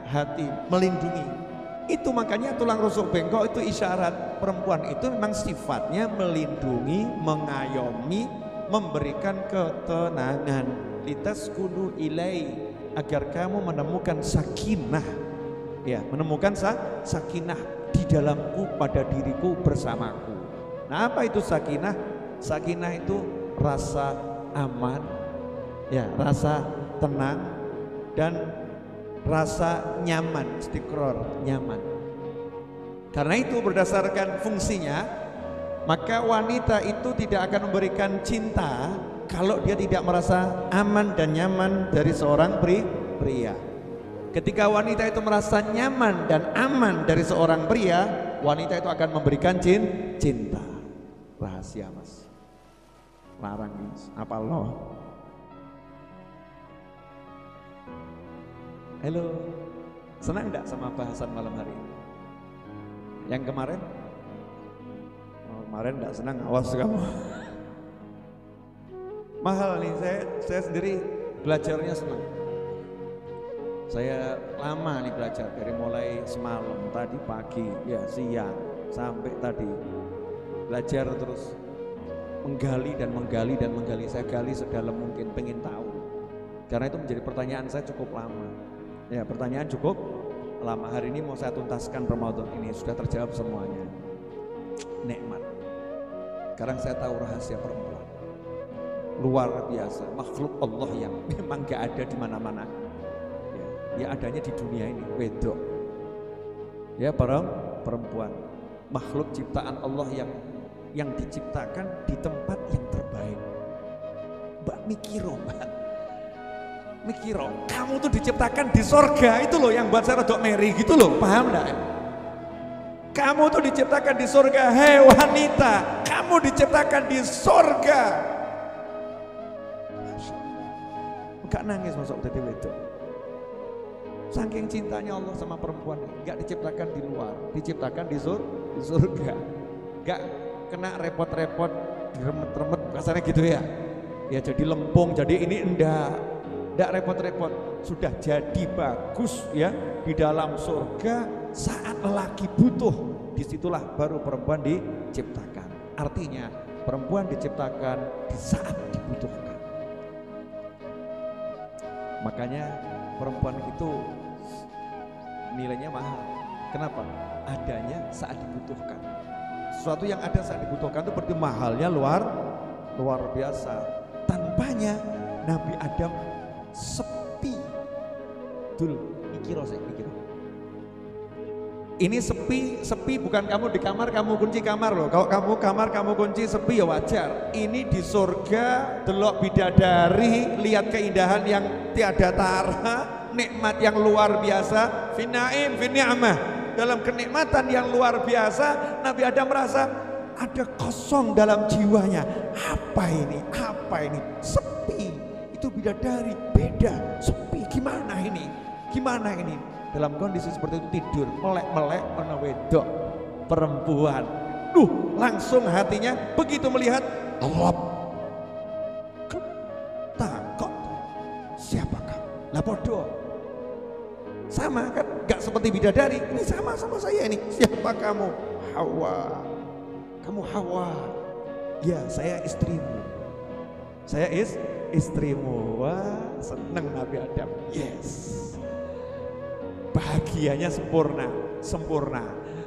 hati, melindungi. Itu makanya tulang rusuk bengkok itu isyarat perempuan itu memang sifatnya melindungi, mengayomi, memberikan ketenangan. Litaskunu ilai, agar kamu menemukan sakinah. Ya, menemukan sakinah di dalamku, pada diriku, bersamaku. Nah, apa itu sakinah? Sakinah itu rasa aman, ya, rasa tenang dan rasa nyaman, istiqrar, nyaman. Karena itu berdasarkan fungsinya, maka wanita itu tidak akan memberikan cinta kalau dia tidak merasa aman dan nyaman dari seorang pria. Ketika wanita itu merasa nyaman dan aman dari seorang pria, wanita itu akan memberikan cinta. Rahasia mas, larang mas, apa loh? Halo, senang enggak sama bahasan malam hari ini? Yang kemarin? Oh, kemarin enggak senang, awas kamu. Mahal nih, saya sendiri belajarnya senang. Saya lama nih belajar, dari mulai semalam, tadi pagi, ya siang, sampai tadi. Belajar terus, menggali. Saya gali sedalam mungkin, pengen tahu. Karena itu menjadi pertanyaan saya cukup lama. Ya, pertanyaan cukup lama. Hari ini mau saya tuntaskan Ramadan ini, sudah terjawab semuanya. Nikmat. Sekarang saya tahu rahasia perempuan. Luar biasa, makhluk Allah yang memang gak ada di mana-mana. Ya adanya di dunia ini, wedok. Ya, perempuan. Makhluk ciptaan Allah yang diciptakan di tempat yang terbaik. Mbak Mikiro, kamu tuh diciptakan di sorga, itu loh yang buat saya rodok meri gitu loh, paham enggak? Kamu tuh diciptakan di sorga, hei wanita, kamu diciptakan di sorga. Enggak nangis masuk tadi wedok. Saking cintanya Allah sama perempuan, enggak diciptakan di luar, diciptakan di surga. Enggak kena repot-repot, diremet-remet, kasarnya gitu ya. Ya jadi lempung, jadi ini enggak repot-repot, sudah jadi bagus ya di dalam surga. Saat lelaki butuh, disitulah baru perempuan diciptakan. Artinya perempuan diciptakan di saat dibutuhkan. Makanya perempuan itu nilainya mahal. Kenapa? Adanya saat dibutuhkan. Sesuatu yang ada saat dibutuhkan itu berarti mahalnya luar biasa. Tanpanya Nabi Adam sepi. Mikir. Ini sepi bukan kamu di kamar kamu kunci kamar loh. Kalau kamu kamar kamu kunci sepi ya wajar. Ini di surga, delok bidadari, lihat keindahan yang tiada tara, nikmat yang luar biasa, finaim fini'amah. Dalam kenikmatan yang luar biasa, Nabi Adam merasa ada kosong dalam jiwanya. Apa ini? Sepi. Itu bidadari, beda, sepi. Gimana ini? Dalam kondisi seperti itu tidur, melek ana wedok perempuan. Langsung hatinya begitu melihat Allah. Takut. Siapa kamu? Lah podo. Sama kan? Gak seperti bidadari. Ini sama saya ini. Siapa kamu? Hawa. Kamu Hawa. Ya, saya istrimu. Saya istrimu. Wah, seneng Nabi Adam. Yes. Bahagianya sempurna.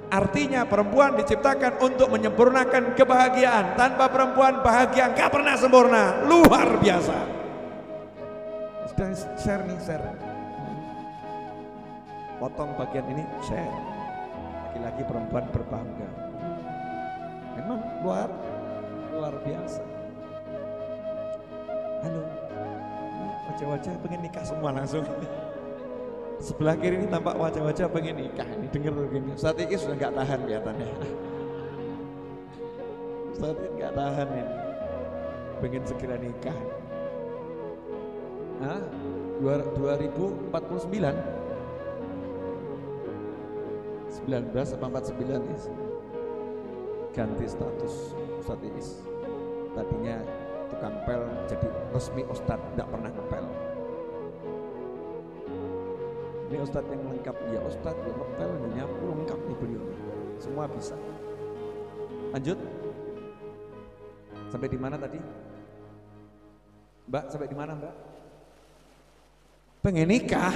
Artinya perempuan diciptakan untuk menyempurnakan kebahagiaan. Tanpa perempuan bahagia nggak pernah sempurna. Luar biasa. Sudah share nih, share. Potong bagian ini, share. Laki-laki perempuan berbangga. Memang luar biasa. Halo, wajah-wajah pengen nikah semua langsung. Sebelah kiri ini tampak wajah-wajah pengen nikah. Ini denger begini, Ustaz ini sudah nggak tahan kelihatannya. Ustaz ini nggak tahan ini, pengen segera nikah. 2049 19 apa 49 is ganti status Ustaz Iis. Tadinya tukang pel jadi resmi Ustadz, tidak pernah ngepel. Ini Ustadz yang lengkap, ya Ustadz, ya ngepel, ya nyapu, lengkap nih beliau. Semua bisa. Lanjut. Sampai di mana tadi? Mbak, sampai di mana Mbak? Pengen nikah.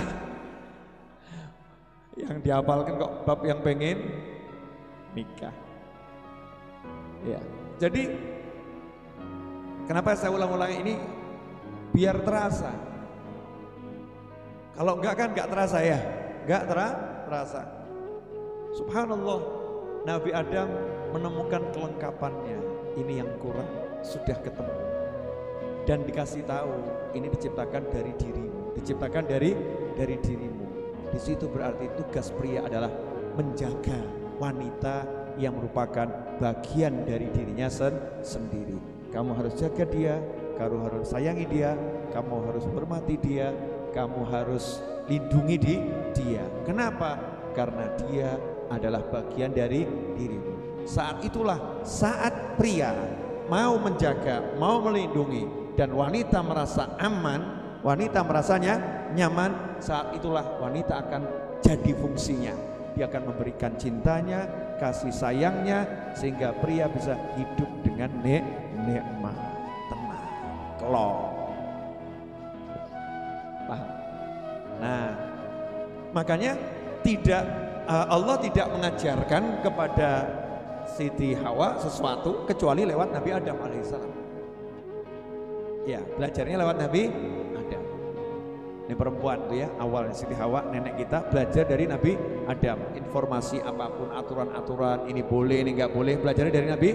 Yang dihafalkan kok bab yang pengen nikah. Ya, jadi kenapa saya ulang-ulang ini? Biar terasa. Kalau enggak kan enggak terasa ya, enggak terasa. Subhanallah, Nabi Adam menemukan kelengkapannya. Ini yang kurang, sudah ketemu. Dan dikasih tahu, ini diciptakan dari dirimu, diciptakan dari dirimu. Di situ berarti tugas pria adalah menjaga wanita yang merupakan bagian dari dirinya sendiri. Kamu harus jaga dia, kamu harus sayangi dia, kamu harus hormati dia, kamu harus lindungi dia. Kenapa? Karena dia adalah bagian dari dirimu. Saat itulah saat pria mau menjaga, mau melindungi, dan wanita merasa aman, wanita merasanya nyaman, saat itulah wanita akan jadi fungsinya. Dia akan memberikan cintanya, kasih sayangnya, sehingga pria bisa hidup dengan nikmat, tenang, kelong. Paham? Nah, makanya Allah tidak mengajarkan kepada Siti Hawa sesuatu kecuali lewat Nabi Adam alaihissalam. Ya, belajarnya lewat Nabi Adam. Ini perempuan tuh ya, awalnya Siti Hawa, nenek kita belajar dari Nabi Adam. Informasi apapun, aturan-aturan, ini boleh, ini enggak boleh, belajarnya dari Nabi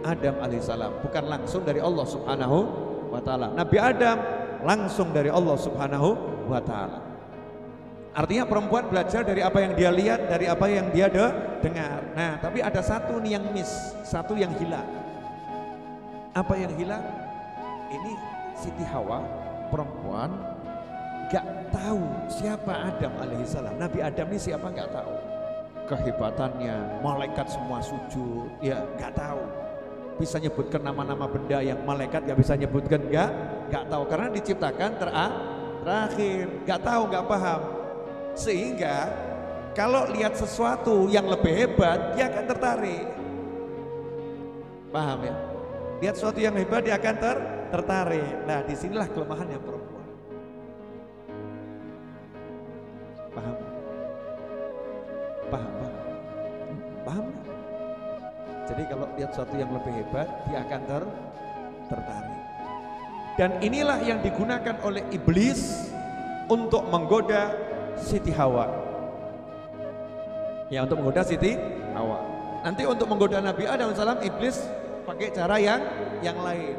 Adam alaihissalam. Bukan langsung dari Allah subhanahu wa ta'ala. Nabi Adam langsung dari Allah subhanahu wa ta'ala. Artinya perempuan belajar dari apa yang dia lihat, dari apa yang dia dengar. Nah, tapi ada satu nih yang miss, satu yang hilang. Apa yang hilang? Ini Siti Hawa, perempuan, gak tahu siapa Adam alaihissalam. Nabi Adam ini siapa gak tahu. Kehebatannya, malaikat semua sujud, ya gak tahu. Bisa nyebutkan nama-nama benda yang malaikat gak bisa nyebutkan, gak tahu. Karena diciptakan terakhir, gak tahu, gak paham. Sehingga kalau lihat sesuatu yang lebih hebat, dia akan tertarik. Paham ya? Lihat sesuatu yang hebat, dia akan tertarik. Nah, disinilah kelemahannya perempuan. Paham? Paham? Jadi kalau lihat sesuatu yang lebih hebat, dia akan tertarik. Dan inilah yang digunakan oleh iblis untuk menggoda Siti Hawa. Ya, untuk menggoda Siti Hawa. Nanti untuk menggoda Nabi Adam alaihissalam, iblis pakai cara yang lain.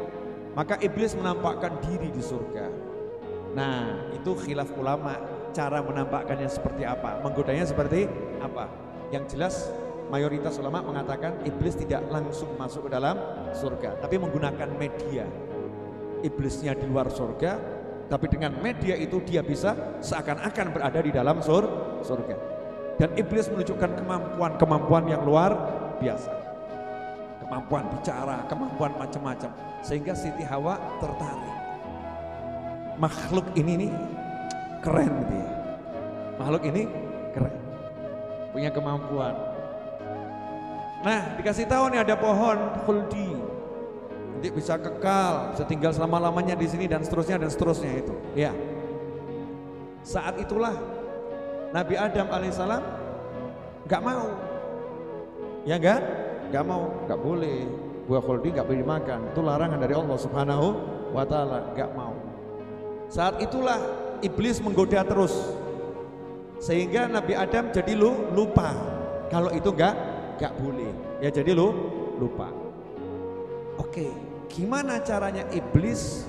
Maka iblis menampakkan diri di surga. Nah, itu khilaf ulama, cara menampakkannya seperti apa, menggodanya seperti apa. Yang jelas mayoritas ulama mengatakan iblis tidak langsung masuk ke dalam surga, tapi menggunakan media. Iblisnya di luar surga, tapi dengan media itu dia bisa seakan-akan berada di dalam surga. Dan iblis menunjukkan kemampuan yang luar biasa. Kemampuan bicara, kemampuan macam-macam. Sehingga Siti Hawa tertarik. Makhluk ini nih keren gitu ya. Makhluk ini keren. Punya kemampuan. Nah, dikasih tahu nih ada pohon khuldi. Nanti bisa kekal, bisa tinggal selama-lamanya di sini dan seterusnya itu. Ya. Saat itulah Nabi Adam alaihissalam nggak mau. Ya enggak mau, enggak boleh. Buah khuldi enggak boleh dimakan. Itu larangan dari Allah Subhanahu wa taala, enggak mau. Saat itulah iblis menggoda terus. Sehingga Nabi Adam jadi lupa kalau itu enggak boleh. Ya jadi lupa. Oke, gimana caranya iblis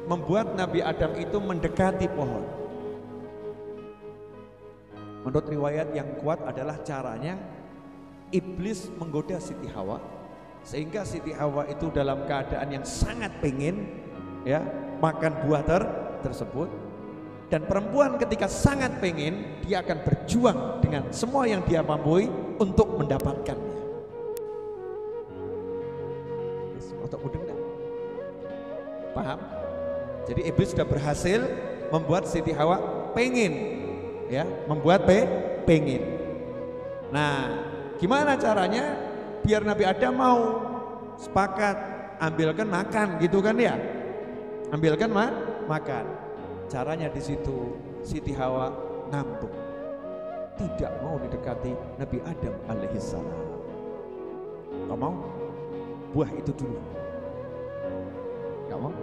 membuat Nabi Adam itu mendekati pohon? Menurut riwayat yang kuat adalah caranya iblis menggoda Siti Hawa, sehingga Siti Hawa itu dalam keadaan yang sangat pengen ya makan buah tersebut. Dan perempuan ketika sangat pengen, dia akan berjuang dengan semua yang dia mampu untuk mendapatkannya. Untuk mudeng enggak? Paham? Jadi iblis sudah berhasil membuat Siti Hawa pengen, ya, membuat pengen. Nah, gimana caranya biar Nabi Adam mau sepakat ambilkan makan gitu kan ya? Ambilkan makan. Caranya di situ Siti Hawa ngambek, tidak mau didekati Nabi Adam alaihissalam. Gak mau, buah itu dulu. Gak mau.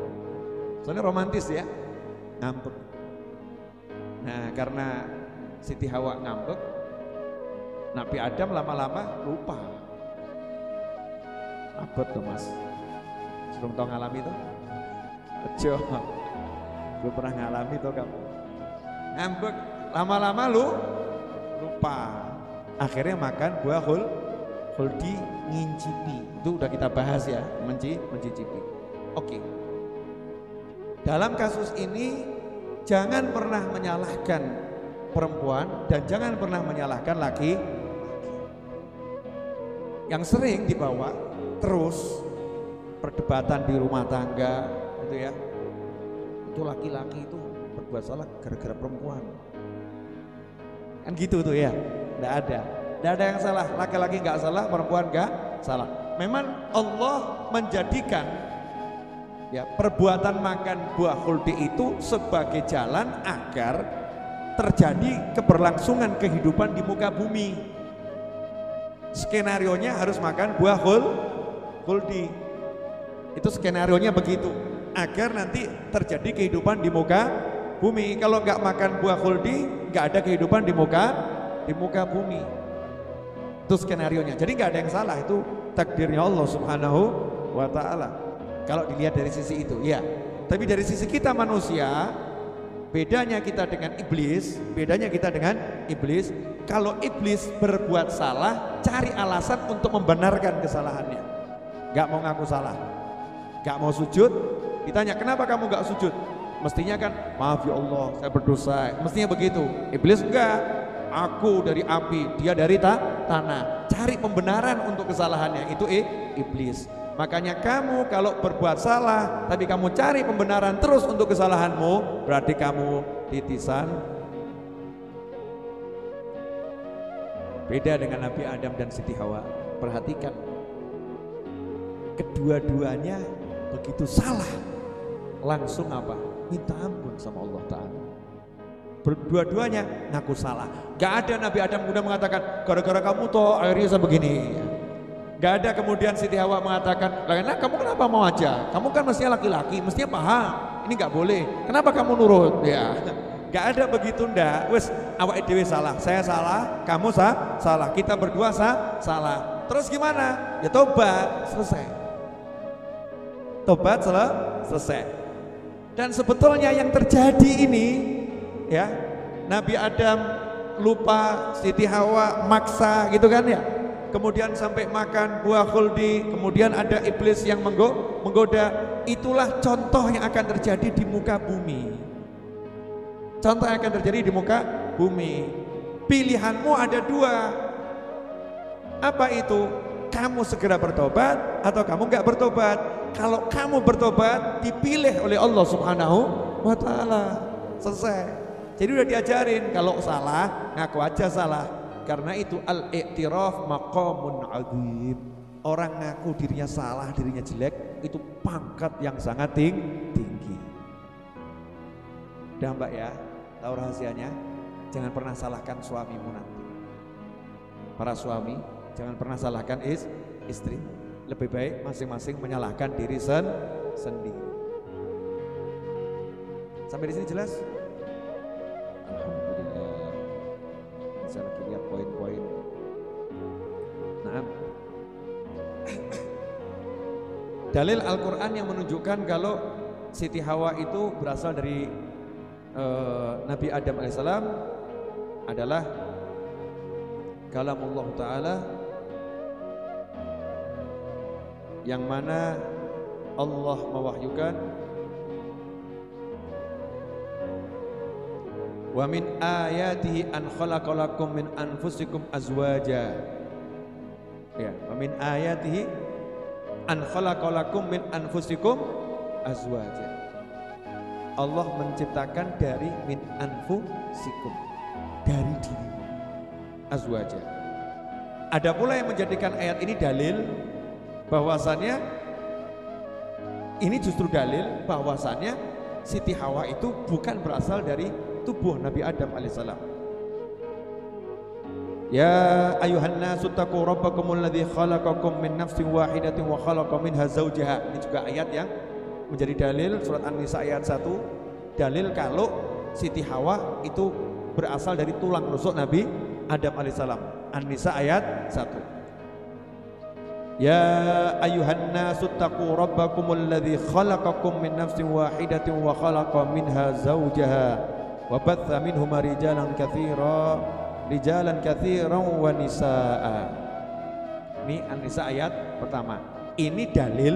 Soalnya romantis ya, ngambek. Nah, karena Siti Hawa ngambek, Nabi Adam lama-lama lupa. Abot tuh mas, belum tau ngalami tuh? Ojo, belum pernah ngalami tuh kamu. Ngambek, lama-lama lupa. Akhirnya makan buah khuldi, ngincipi. Itu udah kita bahas ya, mencicipi. Oke. Dalam kasus ini jangan pernah menyalahkan perempuan dan jangan pernah menyalahkan laki. Yang sering dibawa terus perdebatan di rumah tangga itu ya. Itu laki-laki itu berbuat salah gara-gara perempuan. Kan gitu tuh ya. Enggak ada yang salah. Laki-laki enggak salah, perempuan enggak salah. Memang Allah menjadikan ya perbuatan makan buah khuldi itu sebagai jalan agar terjadi keberlangsungan kehidupan di muka bumi. Skenarionya harus makan buah khuldi. Itu skenarionya begitu, agar nanti terjadi kehidupan di muka bumi. Kalau nggak makan buah khuldi, nggak ada kehidupan di muka bumi. Itu skenarionya. Jadi nggak ada yang salah, itu takdirnya Allah Subhanahu wa taala. Kalau dilihat dari sisi itu, ya. Tapi dari sisi kita manusia, bedanya kita dengan iblis, kalau iblis berbuat salah, cari alasan untuk membenarkan kesalahannya. Gak mau ngaku salah, gak mau sujud, ditanya kenapa kamu gak sujud? Mestinya kan, maaf ya Allah, saya berdosa. Mestinya begitu. Iblis enggak, aku dari api, dia dari tanah. Cari pembenaran untuk kesalahannya, itu iblis. Makanya kamu kalau berbuat salah tapi kamu cari pembenaran terus untuk kesalahanmu, berarti kamu titisan. Beda dengan Nabi Adam dan Siti Hawa. Perhatikan, kedua-duanya begitu salah, langsung apa? Minta ampun sama Allah Ta'ala. Berdua-duanya ngaku salah. Gak ada Nabi Adam kemudian mengatakan gara-gara kamu toh akhirnya saya begini. Gak ada kemudian Siti Hawa mengatakan, nah kamu kenapa mau aja? Kamu kan mestinya laki-laki, mestinya paham. Ini gak boleh. Kenapa kamu nurut? Ya, gak ada begitu ndak. Wes, awak dewe salah, saya salah, kamu salah, kita berdua salah. Terus gimana? Ya tobat, selesai. Tobat selesai. Dan sebetulnya yang terjadi ini, ya, Nabi Adam lupa, Siti Hawa maksa, gitu kan ya? Kemudian sampai makan buah khuldi, kemudian ada iblis yang menggoda. Itulah contoh yang akan terjadi di muka bumi. Contoh yang akan terjadi di muka bumi. Pilihanmu ada dua. Apa itu? Kamu segera bertobat atau kamu nggak bertobat. Kalau kamu bertobat, dipilih oleh Allah Subhanahu wa taala. Selesai. Jadi udah diajarin, kalau salah ngaku aja salah. Karena itu al-i'tiraf maqamun azim. Orang ngaku dirinya salah, dirinya jelek, itu pangkat yang sangat tinggi. Udah mbak ya, tahu rahasianya? Jangan pernah salahkan suamimu nanti. Para suami, Jangan pernah salahkan istri. Lebih baik masing-masing menyalahkan diri sendiri. Sampai di sini jelas? Alhamdulillah. Bisa lagi lihat poin-poin. Nah, dalil Al-Quran yang menunjukkan kalau Siti Hawa itu berasal dari Nabi Adam alaihissalam adalah kalamullah Ta'ala, yang mana Allah mewahyukan, wa min ayatihi an khalaqalakum min anfusikum azwaja. Ya, wa min ayatihi an khalaqalakum min anfusikum azwaja. Allah menciptakan dari min anfusikum, dari diri, azwaja. Ada pula yang menjadikan ayat ini dalil bahwasannya, ini justru dalil bahwasannya Siti Hawa itu bukan berasal dari tubuh Nabi Adam alaihissalam. Ya ayuhan nasu taqu rabbakumul ladzi khalaqakum min nafsin wahidatin wa khalaqa minha zawjaha. Ini juga ayat yang menjadi dalil, surat An-Nisa ayat 1, dalil kalau Siti Hawa itu berasal dari tulang rusuk Nabi Adam alaihissalam. An-Nisa ayat 1. Ya ayuhan nasu taqu rabbakumul ladzi khalaqakum min nafsin wahidatin wa khalaqa minha zawjaha wa batha minhuma rijalan katsiran wa nisaa. Ini An-Nisa ayat pertama. Ini dalil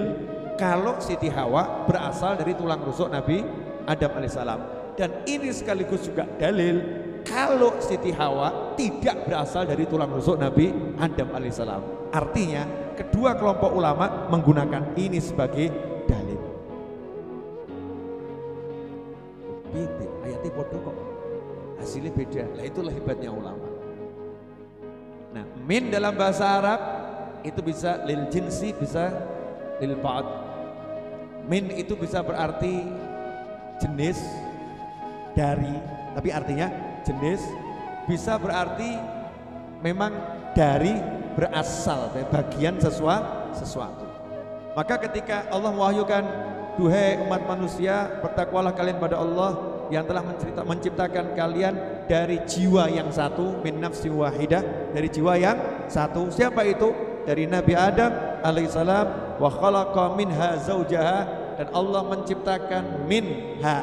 kalau Siti Hawa berasal dari tulang rusuk Nabi Adam alaihissalam. Dan ini sekaligus juga dalil kalau Siti Hawa tidak berasal dari tulang rusuk Nabi Adam alaihissalam. Artinya kedua kelompok ulama menggunakan ini sebagai dalil. Beda, ayatnya bodoh kok, hasilnya beda. Lah itulah hebatnya ulama. Nah, min dalam bahasa Arab itu bisa lil jinsi, bisa lil ba'd. Min itu bisa berarti jenis, dari, tapi artinya jenis. Bisa berarti memang dari, berasal dari bagian sesuatu. Maka ketika Allah mewahyukan, duhai umat manusia, bertakwalah kalian pada Allah yang telah menciptakan kalian dari jiwa yang satu, min nafsi wahidah, dari jiwa yang satu. Siapa itu? Dari Nabi Adam alaihissalam. Wa khalaqa minha zawjaha, dan Allah menciptakan minha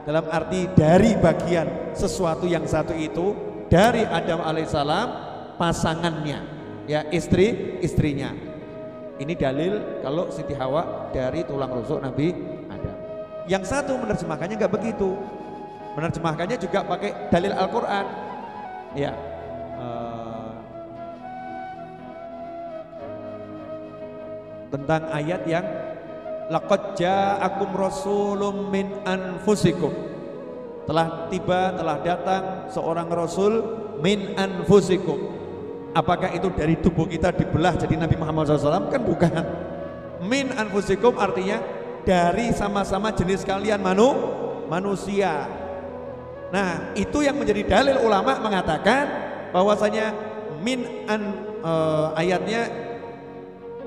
dalam arti dari bagian sesuatu yang satu itu, dari Adam alaihissalam pasangannya, ya istrinya. Ini dalil kalau Siti Hawa dari tulang rusuk Nabi Adam. Yang satu menerjemahkannya nggak begitu, menerjemahkannya juga pakai dalil Al-Quran, ya. Tentang ayat yang laqad ja'akum rasulun min anfusikum, telah tiba, telah datang seorang rasul min anfusikum. Apakah itu dari tubuh kita dibelah jadi Nabi Muhammad SAW? Kan bukan. Min anfusikum artinya dari sama-sama jenis kalian manusia. Nah, itu yang menjadi dalil ulama mengatakan bahwasanya ayatnya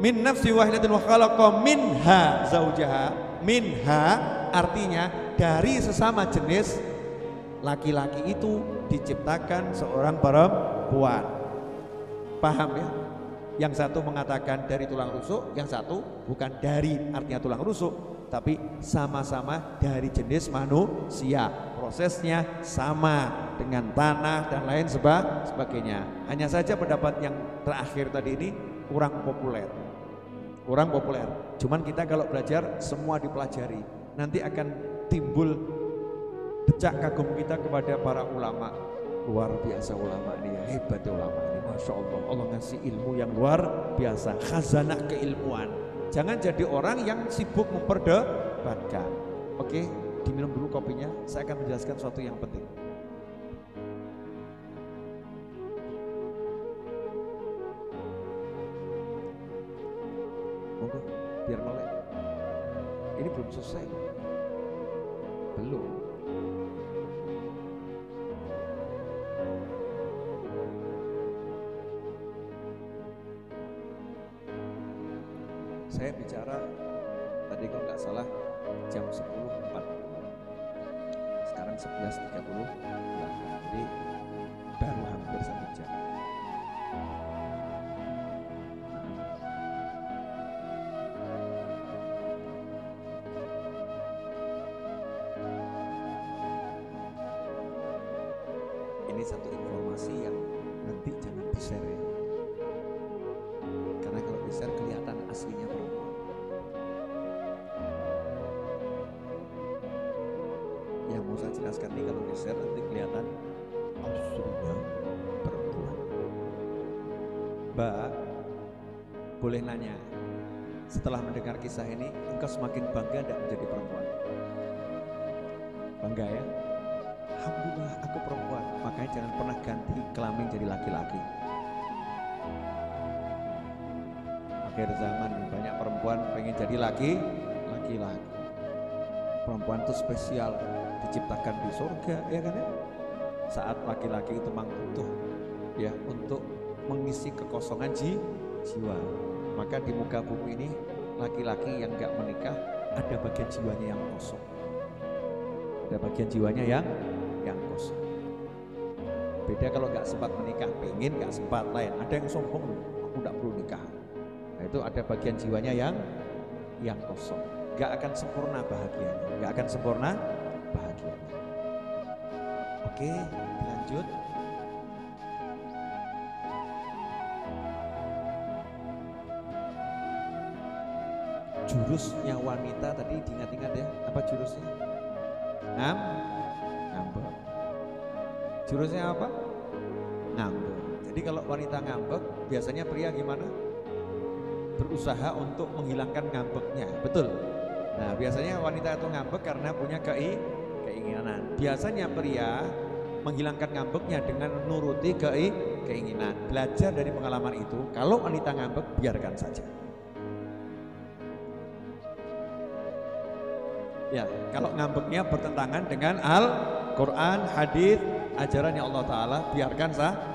min nafsi wahidatin wa khalaqa minha zaujaha. Minha artinya dari sesama jenis laki-laki itu diciptakan seorang perempuan. Paham ya? Yang satu mengatakan dari tulang rusuk, yang satu bukan dari artinya tulang rusuk, tapi sama-sama dari jenis manusia. Prosesnya sama dengan tanah dan lain sebagainya. Hanya saja pendapat yang terakhir tadi ini kurang populer. Cuman kita kalau belajar semua dipelajari. Nanti akan timbul decak kagum kita kepada para ulama. Luar biasa ulama ini ya, hebat ulama ini, Masya Allah. Allah ngasih ilmu yang luar biasa, khazanah keilmuan. Jangan jadi orang yang sibuk memperdebatkan. Oke, diminum dulu kopinya, saya akan menjelaskan sesuatu yang penting. Monggo, biar melek. Ini belum selesai. Belum. tadi kalau nggak salah jam 10.40. Sekarang 11.30. Nah, jadi baru hampir 1 jam. Ini satu informasi yang nanti jangan di-share ya. Karena kalau di-share kelihatan aslinya perempuan. Yang mau saya jelaskan nih, kalau di-share nanti kelihatan aslinya perempuan. Mbak, boleh nanya, setelah mendengar kisah ini, engkau semakin bangga tidak menjadi perempuan? Bangga ya? Alhamdulillah aku perempuan, makanya jangan pernah ganti kelamin jadi laki-laki. Akhir zaman banyak perempuan pengen jadi laki-laki. Perempuan itu spesial, diciptakan di surga, ya kan ya? Saat laki-laki itu memang butuh ya untuk mengisi kekosongan jiwa. Maka di muka bumi ini laki-laki yang gak menikah ada bagian jiwanya yang kosong. Ada bagian jiwanya yang kosong. Beda kalau nggak sempat menikah, pengen nggak sempat lain. Ada yang sombong, aku nggak perlu nikah. Nah, itu ada bagian jiwanya yang kosong. Nggak akan sempurna bahagianya, nggak akan sempurna bahagianya. Oke, lanjut. Jurusnya wanita tadi diingat-ingat ya, apa jurusnya? Ngambek. Jurusnya apa? Ngambek. Jadi kalau wanita ngambek, biasanya pria gimana? Berusaha untuk menghilangkan ngambeknya, betul? Nah, biasanya wanita itu ngambek karena punya keinginan. Biasanya pria menghilangkan ngambeknya dengan menuruti keinginan. Belajar dari pengalaman itu, kalau wanita ngambek, biarkan saja. Ya, kalau ngambeknya bertentangan dengan Al-Quran, hadis, ajarannya Allah Ta'ala, biarkan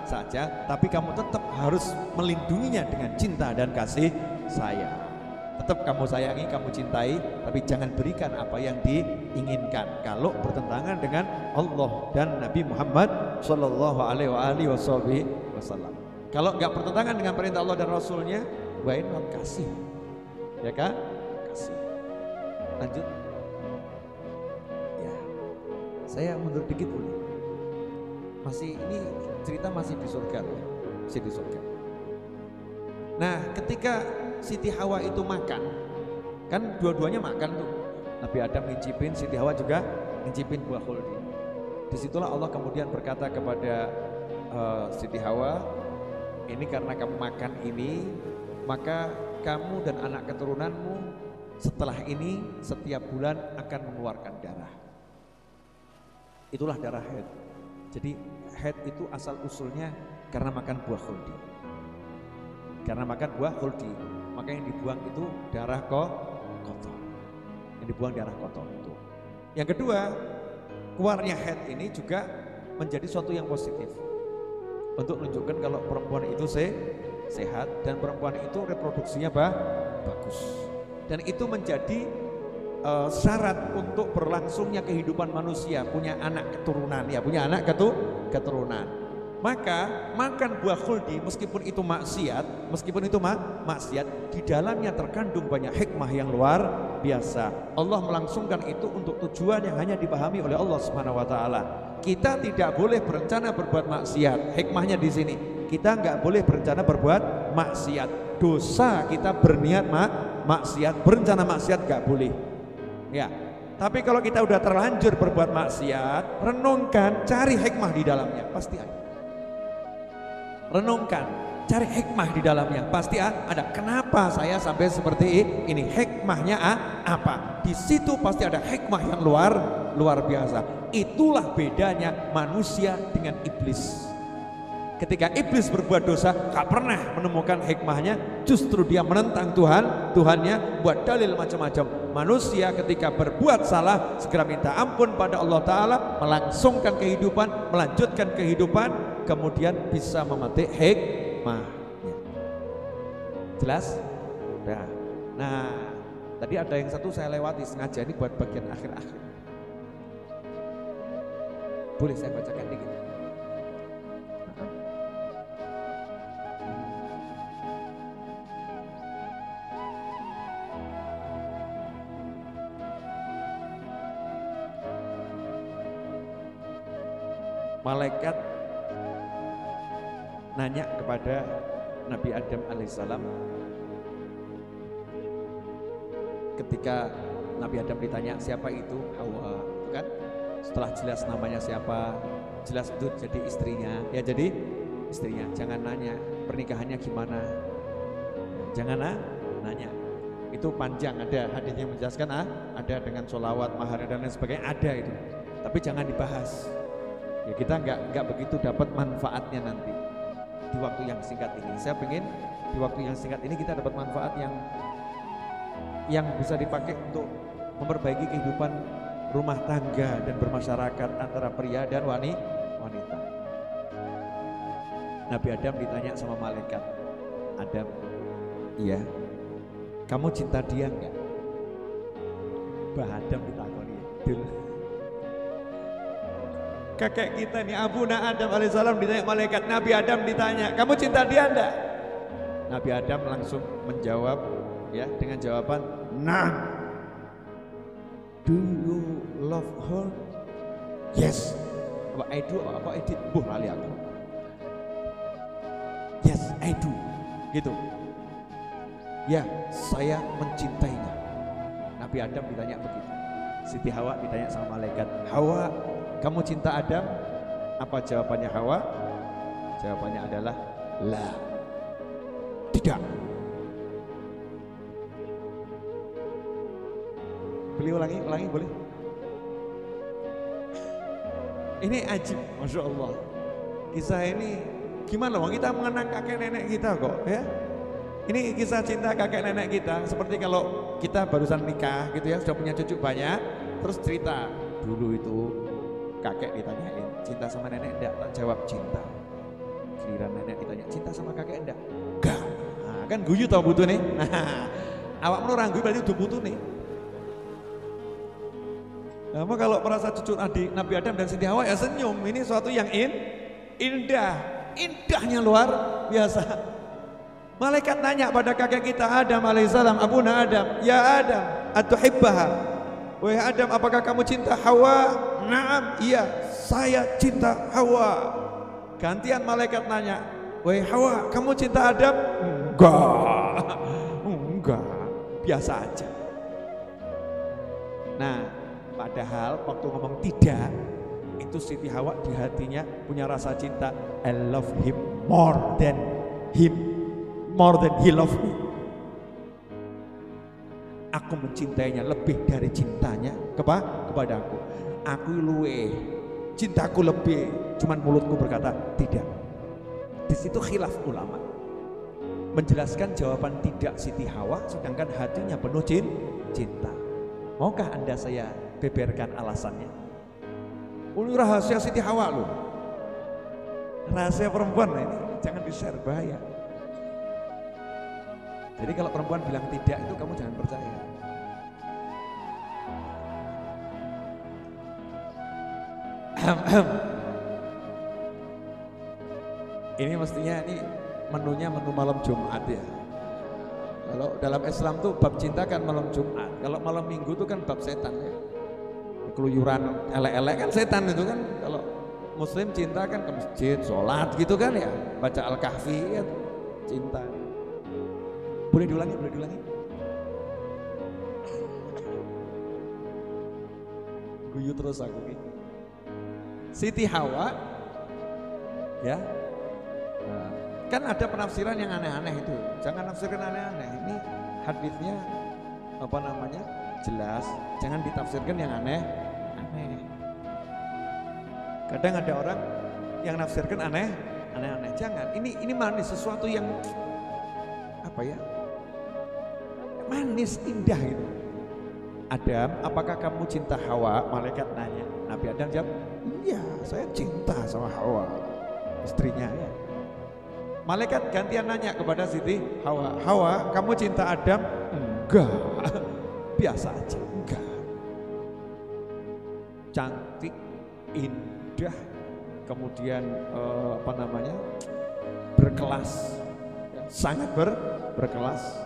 saja. Tapi kamu tetap harus melindunginya dengan cinta dan kasih sayang. Tetap kamu sayangi, kamu cintai, tapi jangan berikan apa yang diinginkan. Kalau bertentangan dengan Allah dan Nabi Muhammad Sallallahu Alaihi Wasallam. Kalau nggak bertentangan dengan perintah Allah dan Rasulnya, why not kasih? Ya kan? Kasih. Lanjut. Saya mundur dikit boleh? Masih ini cerita masih di surga ya? Masih di surga. Nah, ketika Siti Hawa itu makan, kan dua-duanya makan tuh. Nabi Adam ngincipin, Siti Hawa juga ngincipin buah khuldi. Disitulah Allah kemudian berkata kepada Siti Hawa, ini karena kamu makan ini, maka kamu dan anak keturunanmu setelah ini setiap bulan akan mengeluarkan darah. Itulah darah haid. Jadi haid itu asal usulnya karena makan buah khuldi. Karena makan buah khuldi, maka yang dibuang itu darah kotor. Yang dibuang darah kotor itu. Yang kedua, keluarnya haid ini juga menjadi suatu yang positif. Untuk menunjukkan kalau perempuan itu sehat dan perempuan itu reproduksinya bagus. Dan itu menjadi syarat untuk berlangsungnya kehidupan manusia, punya anak keturunan ya, punya anak keturunan. Maka makan buah khuldi meskipun itu maksiat, di dalamnya terkandung banyak hikmah yang luar biasa. Allah melangsungkan itu untuk tujuan yang hanya dipahami oleh Allah Subhanahu wa taala. Kita tidak boleh berencana berbuat maksiat. Hikmahnya di sini. Kita nggak boleh berencana berbuat maksiat. Dosa kita berniat maksiat, berencana maksiat nggak boleh. Ya, tapi kalau kita udah terlanjur berbuat maksiat, renungkan, cari hikmah di dalamnya, pasti ada. Renungkan, cari hikmah di dalamnya, pasti ada. Kenapa saya sampai seperti ini? Hikmahnya apa? Di situ pasti ada hikmah yang luar biasa. Itulah bedanya manusia dengan iblis. Ketika iblis berbuat dosa, gak pernah menemukan hikmahnya, justru dia menentang Tuhannya, buat dalil macam-macam. Manusia ketika berbuat salah, segera minta ampun pada Allah Ta'ala, melangsungkan kehidupan, melanjutkan kehidupan, kemudian bisa memetik hikmahnya. Jelas? Nah, Tadi ada yang satu saya lewati sengaja, ini buat bagian akhir-akhir. Boleh saya bacakan dikit? Malaikat nanya kepada Nabi Adam alaihissalam ketika Nabi Adam ditanya siapa itu Hawa, itu kan setelah jelas namanya siapa, jelas itu jadi istrinya, ya jadi istrinya. Jangan nanya pernikahannya gimana, jangan nanya, itu panjang, ada hadisnya menjelaskan, ada dengan sholawat, mahar dan lain sebagainya, ada itu, tapi jangan dibahas. Ya kita nggak begitu dapat manfaatnya nanti di waktu yang singkat ini. Saya pengen di waktu yang singkat ini kita dapat manfaat yang bisa dipakai untuk memperbaiki kehidupan rumah tangga dan bermasyarakat antara pria dan wanita. Nabi Adam ditanya sama malaikat, Adam, iya, kamu cinta dia enggak? Bah Adam ditakoni, dulu. Kakek kita nih Abuna Adam alaihissalam ditanya malaikat, Nabi Adam ditanya, kamu cinta dia enggak? Nabi Adam langsung menjawab ya dengan jawaban, nah. Do you love her? Yes. Apa I do? Apa I did? Lali aku. Yes, I do. Gitu. Ya, saya mencintainya. Nabi Adam ditanya begitu. Siti Hawa ditanya sama malaikat, Hawa, kamu cinta Adam? Apa jawabannya Hawa? Jawabannya adalah la. Tidak. Beliau ulangi boleh? Ini ajib, Masya Allah. Kisah ini gimana loh, kita mengenang kakek nenek kita kok ya. Ini kisah cinta kakek nenek kita. Seperti kalau kita barusan nikah gitu ya, sudah punya cucu banyak, terus cerita dulu itu kakek ditanyain cinta sama nenek enggak, tak jawab cinta. Giliran nenek ditanya cinta sama kakek enggak, enggak. Nah, kan guyu tau butuh nih. Nah, awak menurang guyu berarti udah butuh nih. Nah, kalau merasa cucu adik Nabi Adam dan Siti Hawa ya senyum. Ini suatu yang indah, indahnya luar biasa. Malaikat nanya pada kakek kita Adam alaihissalam, Abuna Adam, ya Adam, atuhibbaha? Wahai Adam, apakah kamu cinta Hawa? Naam, iya, saya cinta Hawa. Gantian malaikat nanya, wahai Hawa, kamu cinta Adam? Enggak, biasa aja. Nah, padahal waktu ngomong tidak, itu Siti Hawa di hatinya punya rasa cinta. I love him more than he love me. Aku mencintainya lebih dari cintanya kepadaku. Aku luwe, cintaku lebih. Cuman mulutku berkata tidak. Di situ khilaf ulama menjelaskan jawaban tidak Siti Hawa, sedangkan hatinya penuh cinta. Maukah Anda saya beberkan alasannya? Ini rahasia Siti Hawa loh. Rahasia perempuan ini jangan di-share, bahaya. Jadi kalau perempuan bilang tidak itu kamu jangan percaya. Ini mestinya ini menunya menu malam Jumat ya. Kalau dalam Islam tuh bab cinta kan malam Jumat. Kalau malam Minggu tuh kan bab setan ya. Keluyuran elek-elek kan setan itu kan. Kalau Muslim cinta kan ke masjid, sholat gitu kan ya. Baca Al-Kahfi ya, cinta. Boleh diulangi? Guyu terus aku gitu. Siti Hawa ya. Nah, kan ada penafsiran yang aneh-aneh itu. Jangan nafsirkan aneh-aneh. Ini hadisnya apa namanya? Jelas. Jangan ditafsirkan yang aneh-aneh. Kadang ada orang yang nafsirkan aneh-aneh. Jangan. Ini manis, sesuatu yang apa ya? Manis, indah gitu. Adam, apakah kamu cinta Hawa? Malaikat nanya. Nabi Adam jawab, iya, saya cinta sama Hawa, istrinya ya. Malaikat gantian nanya kepada Siti Hawa, Hawa, kamu cinta Adam? Enggak, biasa aja. Enggak. Cantik, indah, kemudian berkelas, sangat berkelas.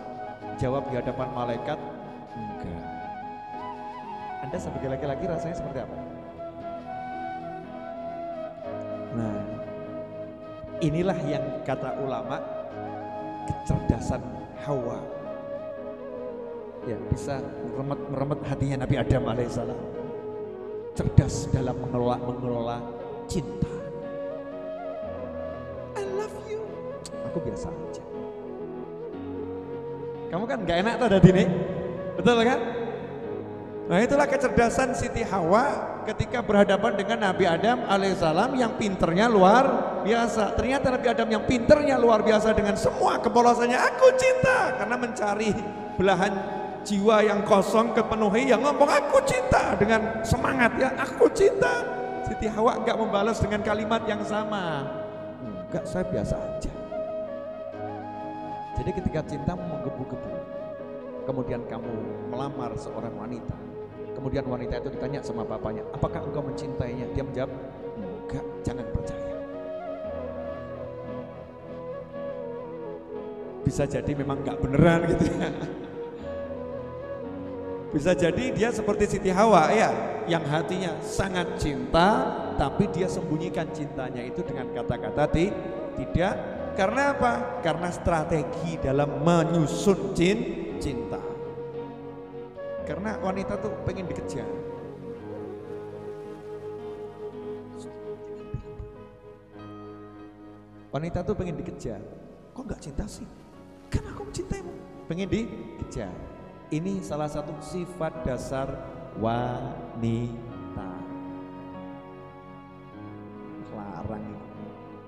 Jawab di hadapan malaikat, enggak. Anda sebagai laki-laki rasanya seperti apa? Nah, inilah yang kata ulama kecerdasan Hawa. Ya, bisa meremet hatinya Nabi Adam alaihissalam. Cerdas dalam mengelola cinta. I love you. Aku biasa aja. Kamu kan gak enak tuh ada dini, betul kan? Nah itulah kecerdasan Siti Hawa ketika berhadapan dengan Nabi Adam alaihissalam yang pinternya luar biasa. Ternyata Nabi Adam yang pinternya luar biasa dengan semua kepolosannya, aku cinta, karena mencari belahan jiwa yang kosong kepenuhi, yang ngomong aku cinta dengan semangat, ya aku cinta. Siti Hawa enggak membalas dengan kalimat yang sama, enggak, saya biasa aja. Jadi ketika cintamu menggebu-gebu, kemudian kamu melamar seorang wanita, kemudian wanita itu ditanya sama bapaknya, apakah engkau mencintainya? Dia menjawab, enggak, jangan percaya. Bisa jadi memang enggak beneran gitu ya. Bisa jadi dia seperti Siti Hawa ya, yang hatinya sangat cinta, tapi dia sembunyikan cintanya itu dengan kata-kata tidak. Karena apa? Karena strategi dalam menyusun cinta. Karena wanita tuh pengen dikejar. Wanita tuh pengen dikejar. Kok nggak cinta sih? Kan aku mencintaimu. Pengen dikejar. Ini salah satu sifat dasar wanita. Larang ini.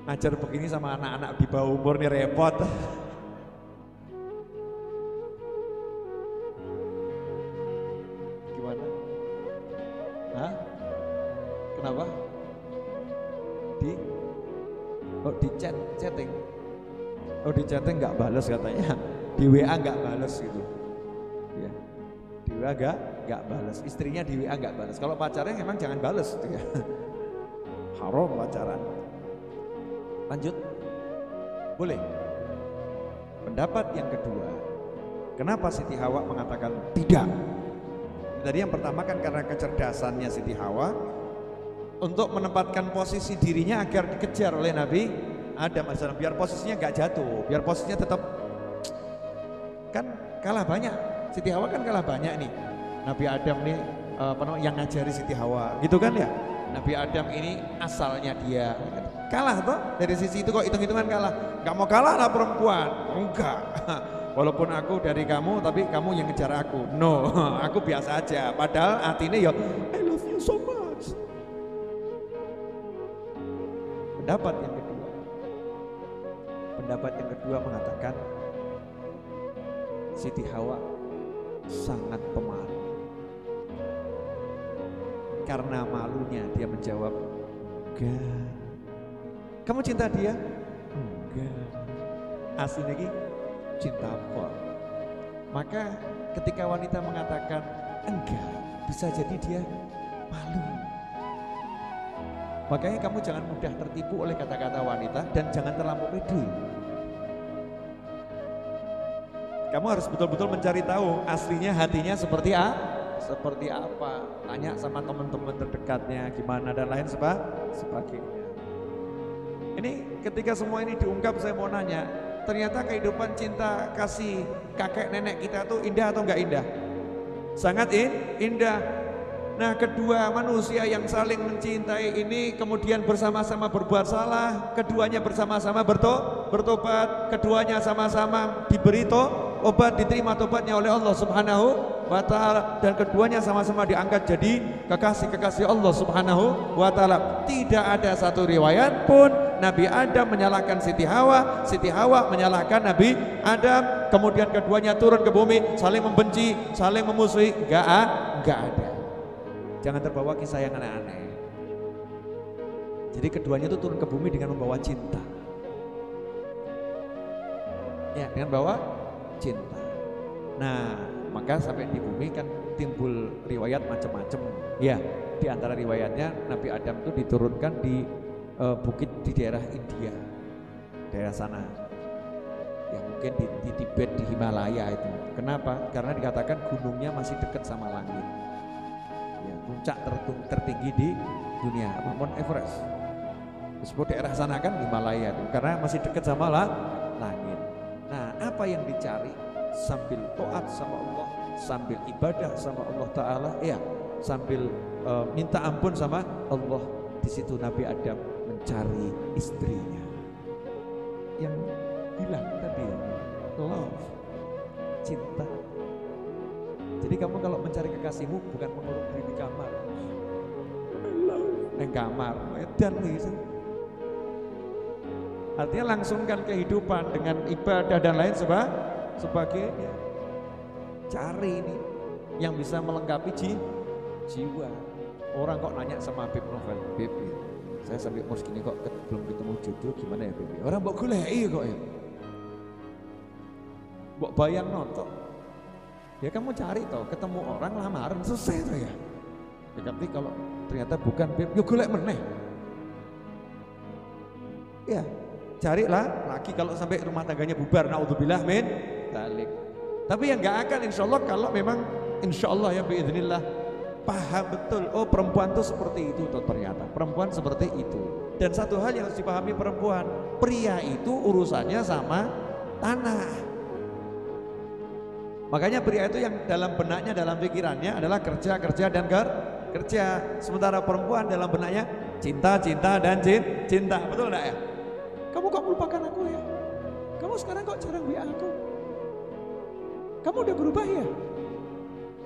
Ngajar begini sama anak-anak di bawah umur nih repot. Gimana? Hah? Kenapa? Di chatting. Oh di chatting nggak balas katanya. Di WA nggak balas gitu. Ya. Di WA nggak balas. Istrinya di WA nggak balas. Kalau pacarnya memang jangan balas gitu ya. Haram pacaran. Lanjut, boleh. Pendapat yang kedua, kenapa Siti Hawa mengatakan tidak? Tadi yang pertama kan karena kecerdasannya Siti Hawa untuk menempatkan posisi dirinya agar dikejar oleh Nabi Adam AS, biar posisinya gak jatuh, biar posisinya tetap, kan kalah banyak. Siti Hawa kan kalah banyak nih. Nabi Adam nih yang ngajari Siti Hawa, gitu kan ya? Nabi Adam ini asalnya dia kalah toh, dari sisi itu kok hitung-hitungan kalah. Gak mau kalah lah perempuan, enggak. Walaupun aku dari kamu, tapi kamu yang ngejar aku. No, aku biasa aja. Padahal artinya ya I love you so much. Pendapat yang kedua mengatakan Siti Hawa sangat pemalu. Karena malunya dia menjawab, enggak. Kamu cinta dia? Enggak. Aslinya ini cinta apa? Maka ketika wanita mengatakan enggak, bisa jadi dia malu. Makanya kamu jangan mudah tertipu oleh kata-kata wanita dan jangan terlampau pede. Kamu harus betul-betul mencari tahu aslinya hatinya seperti apa. Tanya sama teman-teman terdekatnya gimana dan lain sebagainya. Ini ketika semua ini diungkap, saya mau nanya, ternyata kehidupan cinta kasih kakek nenek kita tuh indah atau enggak indah? Sangat indah. Nah, kedua manusia yang saling mencintai ini kemudian bersama-sama berbuat salah, keduanya bersama-sama bertobat, keduanya sama-sama diberi obat, diterima tobatnya oleh Allah Subhanahu wa ta'ala, dan keduanya sama-sama diangkat jadi kekasih-kekasih Allah Subhanahu wa ta'ala. Tidak ada satu riwayat pun Nabi Adam menyalahkan Siti Hawa menyalahkan Nabi Adam, kemudian keduanya turun ke bumi saling membenci, saling memusuhi, enggak ada. Jangan terbawa kisah yang aneh-aneh. Jadi keduanya itu turun ke bumi dengan membawa cinta. Ya, dengan bawa cinta. Nah, maka sampai di bumi kan timbul riwayat macam-macam. Ya, di antara riwayatnya Nabi Adam itu diturunkan di bukit di daerah India, daerah sana. Ya mungkin di Tibet, di Himalaya itu. Kenapa? Karena dikatakan gunungnya masih dekat sama langit. Ya, puncak tertinggi di dunia, Mount Everest. Disebut daerah sana kan Himalaya itu, karena masih dekat sama langit. Nah, apa yang dicari? Sambil taat sama Allah, sambil ibadah sama Allah Ta'ala, ya, sambil minta ampun sama Allah. Di situ Nabi Adam mencari istrinya yang hilang tadi, love, cinta. Jadi kamu kalau mencari kekasihmu bukan mengurung diri di kamar, kamar, dan gitu. Artinya langsungkan kehidupan dengan ibadah dan lain sebagainya. Cari ini yang bisa melengkapi jiwa. Orang kok nanya sama Habib Novel, Bib, saya sampai umur segini kok belum ketemu jodoh, gimana ya Bib? Orang mbok goleki kok ya. Mbok bayang nonton. Ya kamu cari toh, ketemu orang lamaran selesai toh ya. Tapi kalau ternyata bukan Bib, ya golek meneh. Ya, carilah lagi kalau sampai rumah tangganya bubar, naudzubillah min dzalik. Tapi yang enggak akan insyaallah kalau memang insyaallah ya biiznillah paham betul, oh perempuan tuh seperti itu toh ternyata. Perempuan seperti itu. Dan satu hal yang harus dipahami perempuan, pria itu urusannya sama tanah. Makanya pria itu yang dalam benaknya, dalam pikirannya adalah kerja, kerja dan kerja. Sementara perempuan dalam benaknya cinta, cinta dan cinta. Betul enggak ya? Kamu kok melupakan aku ya? Kamu sekarang kok jarang WA aku? Kamu udah berubah ya?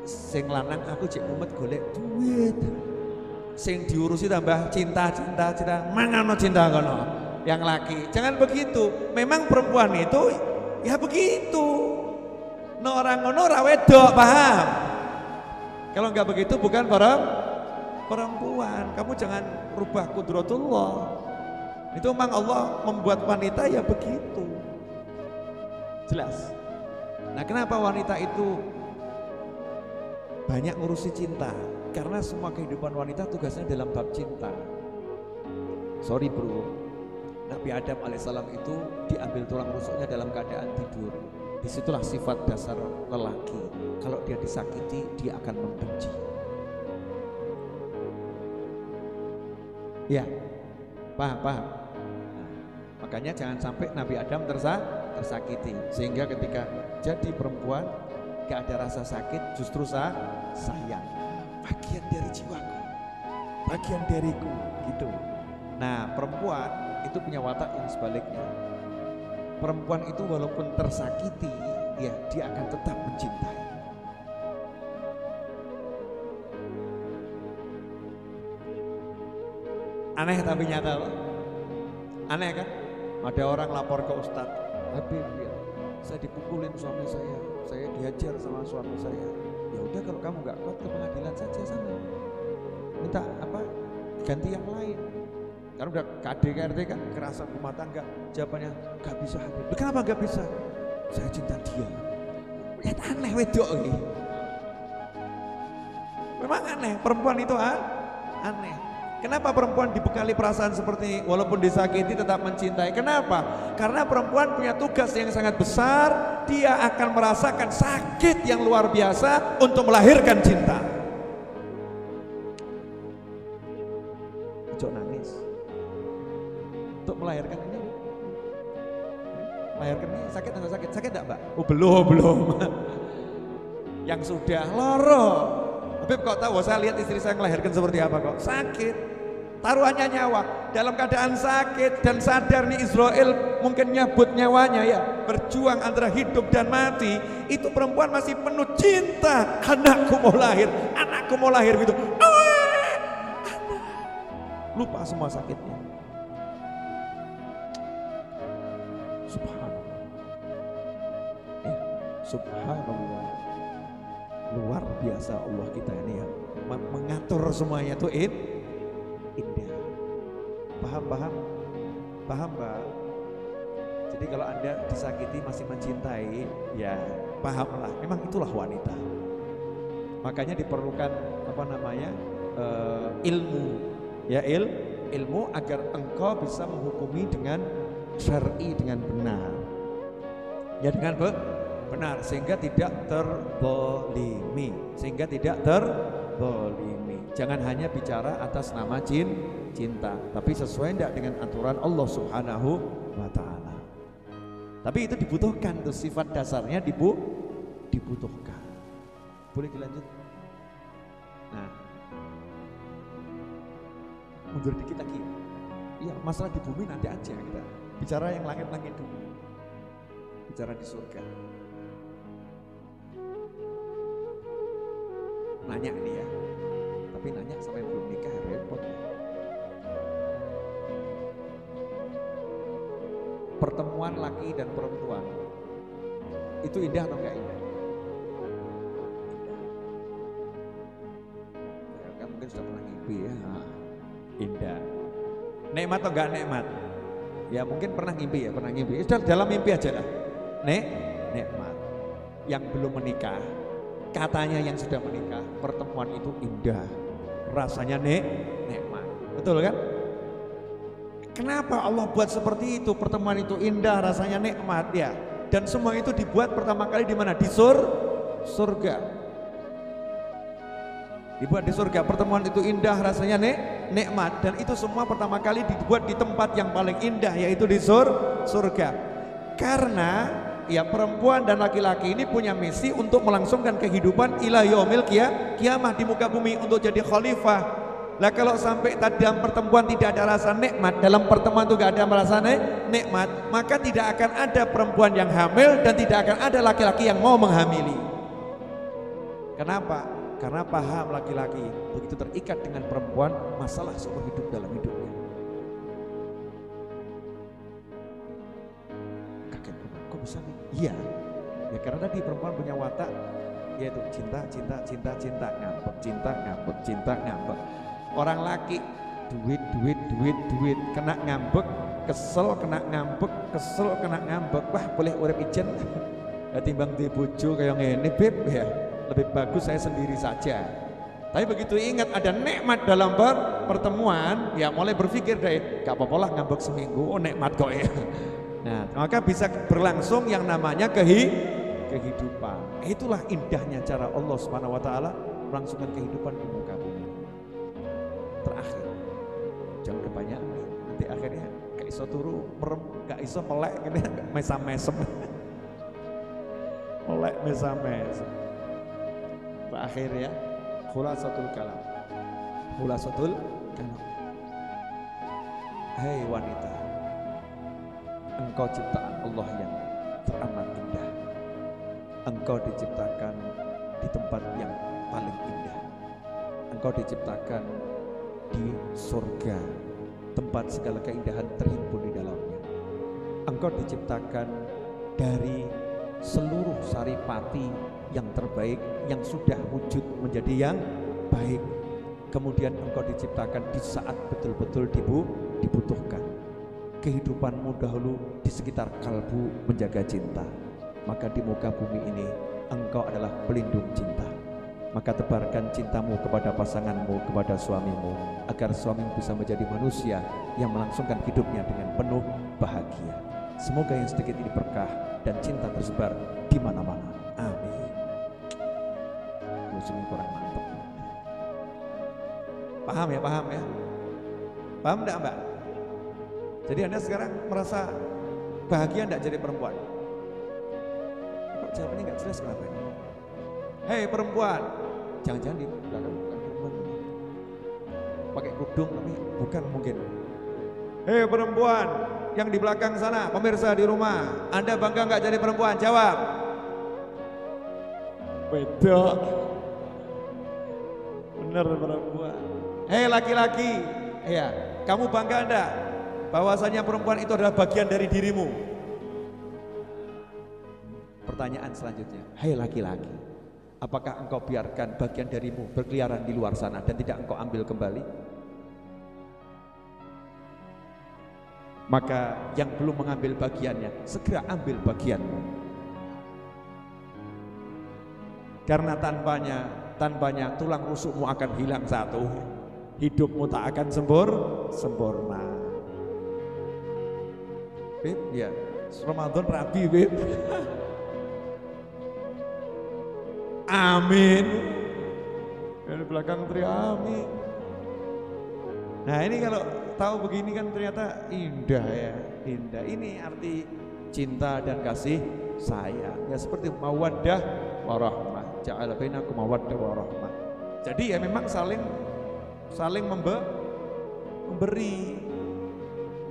Sing lanang aku cek mumet golek duit. Sing diurusi tambah cinta. Mana no cinta kono? Yang laki. Jangan begitu. Memang perempuan itu ya begitu. No orang ngono ora wedok, paham? Kalau enggak begitu bukan perempuan. Kamu jangan rubah kudratullah. Itu memang Allah membuat wanita ya begitu. Jelas. Nah, kenapa wanita itu banyak ngurusi cinta? Karena semua kehidupan wanita tugasnya dalam bab cinta. Sorry bro, Nabi Adam alaihissalam itu diambil tulang rusuknya dalam keadaan tidur. Disitulah sifat dasar lelaki. Kalau dia disakiti, dia akan membenci. Ya, paham. Nah, makanya jangan sampai Nabi Adam tersakiti. Sehingga ketika jadi perempuan gak ada rasa sakit, justru sayang. Bagian dari jiwaku, bagian dariku, gitu. Nah, perempuan itu punya watak yang sebaliknya. Perempuan itu walaupun tersakiti, ya dia akan tetap mencintai. Aneh tapi nyata loh. Aneh kan? Ada orang lapor ke Ustadz, Habib ya, saya dipukulin suami saya dihajar sama suami saya. Ya udah kalau kamu nggak kuat ke pengadilan saja sana, minta apa ganti yang lain. Karena udah KDRT kan, kekerasan rumah tangga. Jawabannya nggak bisa Habib. Kenapa nggak bisa? Saya cinta dia. Lihat aneh wedok ini. Memang aneh, perempuan itu aneh. Kenapa perempuan dibekali perasaan seperti walaupun disakiti tetap mencintai? Kenapa? Karena perempuan punya tugas yang sangat besar. Dia akan merasakan sakit yang luar biasa untuk melahirkan cinta. Jangan nangis. Untuk melahirkan ini, melahirkan ini sakit atau sakit? Sakit enggak Mbak? Oh belum. Yang sudah loro. Habib kok tahu, saya lihat istri saya melahirkan seperti apa kok? Sakit. Taruhannya nyawa. Dalam keadaan sakit dan sadar nih Israel mungkin nyabut nyawanya ya. Berjuang antara hidup dan mati. Itu perempuan masih penuh cinta. Anakku mau lahir gitu. Lupa semua sakitnya. Subhanallah. Subhanallah. Luar biasa Allah kita ini ya, mengatur semuanya tuh indah. Paham Mbak? Jadi kalau Anda disakiti masih mencintai, ya pahamlah, memang itulah wanita. Makanya diperlukan ilmu, ya ilmu agar engkau bisa menghukumi dengan syar'i, dengan benar, ya dengan benar, sehingga tidak terzalimi, Jangan hanya bicara atas nama cinta, tapi sesuai tidak dengan aturan Allah Subhanahu wa Ta'ala. Tapi itu dibutuhkan tuh, sifat dasarnya dibutuhkan. Boleh dilanjut? Nah, mundur dikit lagi. Iya, masalah di bumi nanti aja kita bicara yang langit-langit dulu. Bicara di surga. Nanya nih ya, tapi nanya sampai belum nikah repot. Pertemuan laki dan perempuan itu indah atau enggak indah? Ya, kan mungkin sudah pernah ngimpi ya. Indah. Nikmat atau enggak nikmat? Ya mungkin pernah ngimpi ya, pernah ngimpi. Sudah dalam mimpi aja lah. Nikmat. Yang belum menikah, katanya yang sudah menikah, pertemuan itu indah. Rasanya nikmat. Betul kan? Kenapa Allah buat seperti itu? Pertemuan itu indah, rasanya nikmat ya. Dan semua itu dibuat pertama kali di mana? Di surga. Dibuat di surga. Pertemuan itu indah, rasanya nikmat. Dan itu semua pertama kali dibuat di tempat yang paling indah, yaitu di surga. Karena ya perempuan dan laki-laki ini punya misi untuk melangsungkan kehidupan ila yaumil kiamah di muka bumi, untuk jadi khalifah. Lah kalau sampai dalam pertemuan tidak ada rasa nikmat, dalam pertemuan itu tidak ada merasa nikmat, maka tidak akan ada perempuan yang hamil dan tidak akan ada laki-laki yang mau menghamili. Kenapa? Karena paham laki-laki begitu terikat dengan perempuan, masalah seumur hidup dalam hidupnya. Kaget, kok bisa nih? Iya, ya karena tadi perempuan punya watak, yaitu cinta, ngambek. Orang laki duit, kena ngambek, kesel, kena ngambek. Wah, boleh urip ijen. Ya timbang di bojo kayak ngene, Beb, ya. Lebih bagus saya sendiri saja. Tapi begitu ingat ada nikmat dalam pertemuan, ya mulai berpikir deh, gak apa-apa lah ngambek seminggu, oh nikmat kok ya. Nah, maka bisa berlangsung yang namanya kehidupan. Itulah indahnya cara Allah Subhanahu wa Ta'ala melangsungkan kehidupan di muka bumi. Terakhir, jangan kebanyakan, nanti akhirnya gak iso turu, gak iso melek, mesam-mesem. Melek mesam-mesem. Terakhir ya, khulasatul kalam. Hei wanita, engkau ciptaan Allah yang teramat indah. Engkau diciptakan di tempat yang paling indah. Engkau diciptakan di surga, tempat segala keindahan terhimpun di dalamnya. Engkau diciptakan dari seluruh saripati yang terbaik, yang sudah wujud menjadi yang baik. Kemudian engkau diciptakan di saat betul-betul dibutuhkan. Kehidupanmu dahulu di sekitar kalbu menjaga cinta, maka di muka bumi ini engkau adalah pelindung cinta. Maka tebarkan cintamu kepada pasanganmu, kepada suamimu, agar suamimu bisa menjadi manusia yang melangsungkan hidupnya dengan penuh bahagia. Semoga yang sedikit ini berkah dan cinta tersebar di mana-mana. Amin. Musim kurang mantap. Paham ya? Paham enggak, Mbak? Jadi Anda sekarang merasa bahagia enggak jadi perempuan? Kok jawabannya enggak jelas, kenapa ini? Hei perempuan, jangan-jangan di belakang bukan perempuan, pakai kerudung tapi bukan mungkin. Hei perempuan yang di belakang sana, pemirsa di rumah, Anda bangga nggak jadi perempuan? Jawab. Beda. Bener perempuan. Hei laki-laki, ya, kamu bangga enggak bahwasanya perempuan itu adalah bagian dari dirimu? Pertanyaan selanjutnya, hei laki-laki, apakah engkau biarkan bagian darimu berkeliaran di luar sana dan tidak engkau ambil kembali? Maka yang belum mengambil bagiannya, segera ambil bagianmu. Karena tanpanya tulang rusukmu akan hilang satu, hidupmu tak akan sempurna. Beb, ya, Ramadan rabi, Beb. Amin. Dari belakang teriak amin. Nah ini kalau tahu begini kan ternyata indah ya, indah. Ini arti cinta dan kasih sayang. Ya seperti mawaddah warahmah. Ja'ala bainakum mawaddah warahmah. Jadi ya memang saling memberi.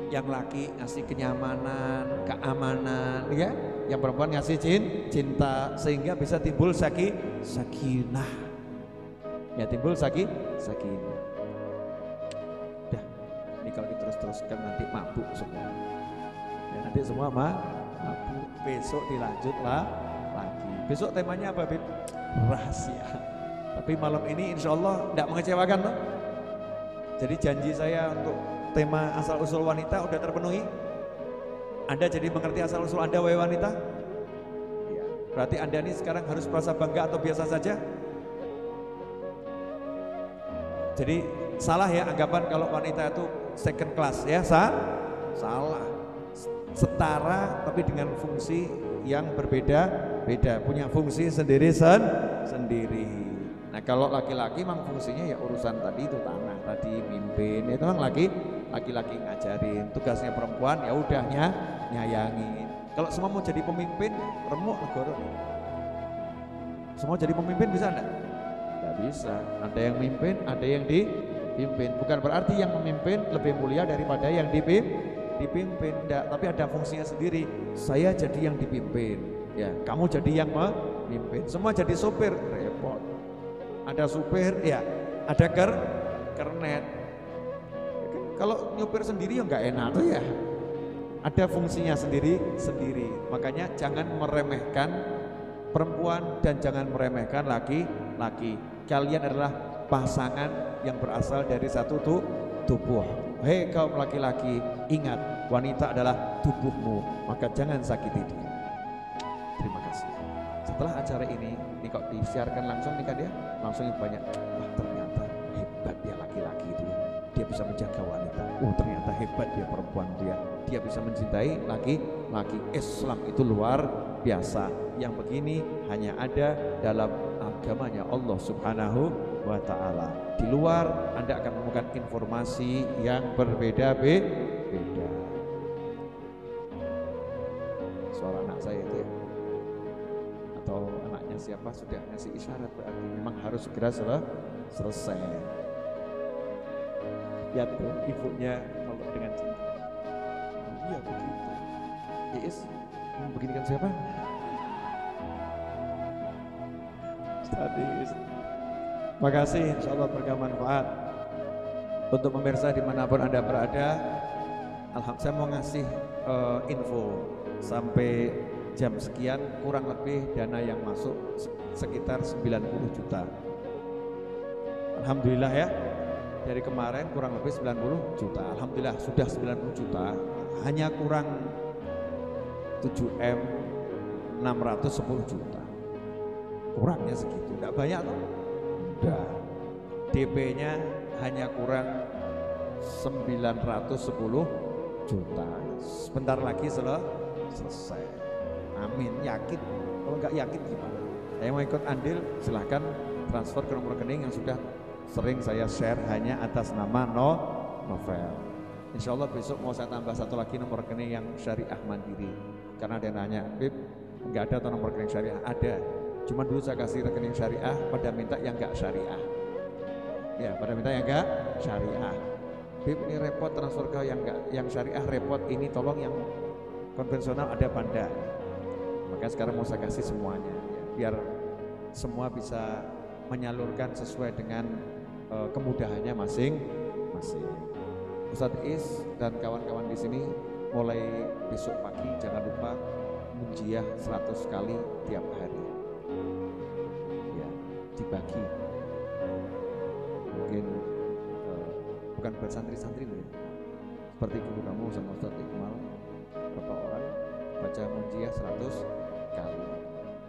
Yang laki ngasih kenyamanan, keamanan, ya. Yang perempuan ngasih cinta, sehingga bisa timbul sakinah. Ya timbul sakinah. Dah, ini kalau diterus-teruskan nanti mabuk semua. Ya, nanti semua mabuk. Besok dilanjutlah lagi. Besok temanya apa, Bib? Rahasia. Tapi malam ini insya Allah tidak mengecewakan loh. Jadi janji saya untuk tema asal usul wanita udah terpenuhi. Anda jadi mengerti asal usul Anda wahai wanita? Ya. Berarti Anda ini sekarang harus merasa bangga atau biasa saja? Jadi salah ya anggapan kalau wanita itu second class ya, salah. Setara tapi dengan fungsi yang berbeda-beda, punya fungsi sendiri. Nah kalau laki-laki memang fungsinya ya urusan tadi itu tanah tadi, mimpin, itu memang laki-laki ngajarin. Tugasnya perempuan ya udah nyayangin. Kalau semua mau jadi pemimpin, remuk negara. Semua jadi pemimpin bisa enggak? Enggak bisa. Ada yang mimpin, ada yang dipimpin. Bukan berarti yang memimpin lebih mulia daripada yang dipimpin. Enggak, tapi ada fungsinya sendiri. Saya jadi yang dipimpin, ya. Kamu jadi yang memimpin. Semua jadi sopir, repot. Ada supir, ya. Ada kernet. Kalau nyupir sendiri ya nggak enak tuh ya. Ada fungsinya sendiri. Makanya jangan meremehkan perempuan dan jangan meremehkan laki-laki. Kalian adalah pasangan yang berasal dari satu tubuh. Hei kaum laki-laki, ingat wanita adalah tubuhmu, maka jangan sakiti dia. Terima kasih. Setelah acara ini kok disiarkan langsung nih kan dia, langsung banyak. Wah ternyata hebat dia laki-laki itu ya. Dia bisa menjaga wanita. Ternyata hebat dia perempuan dia bisa mencintai laki-laki. Islam itu luar biasa. Yang begini hanya ada dalam agamanya Allah Subhanahu wa ta'ala. Di luar Anda akan menemukan informasi yang berbeda-beda. Suara anak saya itu ya, atau anaknya siapa sudah ngasih isyarat, berarti memang harus segera selesai. Lihat tuh ibunya meluk dengan cinta. Iya begitu. Iis begini kan siapa? Sadis. Makasih, insya Allah bermanfaat. Untuk pemirsa dimanapun Anda berada, alhamdulillah saya mau ngasih info sampai jam sekian kurang lebih dana yang masuk sekitar 90 juta. Alhamdulillah ya, dari kemarin kurang lebih 90 juta. Alhamdulillah sudah 90 juta, hanya kurang 7M 610 juta. Kurangnya segitu, enggak banyak tuh. Udah. DP-nya hanya kurang 910 juta. Sebentar lagi selesai. Amin, yakin. Kalau enggak yakin gimana? Yang mau ikut andil silahkan transfer ke nomor rekening yang sudah sering saya share hanya atas nama Novel. Insya Allah besok mau saya tambah satu lagi nomor rekening yang syariah mandiri. Karena ada yang nanya, Bib, enggak ada atau nomor rekening syariah? Ada. Cuma dulu saya kasih rekening syariah, pada minta yang enggak syariah. Ya, pada minta yang enggak syariah. Bib, ini repot transfer ke yang syariah repot, ini tolong yang konvensional ada Panda. Maka sekarang mau saya kasih semuanya, ya, biar semua bisa menyalurkan sesuai dengan kemudahannya masing-masing. Ustadz Is dan kawan-kawan di sini mulai besok pagi jangan lupa munjiah 100 kali tiap hari. Ya, dibagi. Mungkin bukan buat santri-santri loh ya. Seperti guru kamu sama Ustadz Iqmal, berapa orang baca munjiah 100 kali.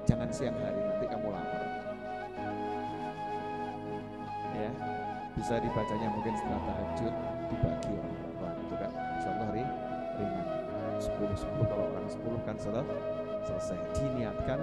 Jangan siang hari, nanti kamu lapar. bisa dibacanya mungkin setelah tahajud dibagi orang itu kan insyaallah ringan 10 kalau orang 10 kan selesai diniatkan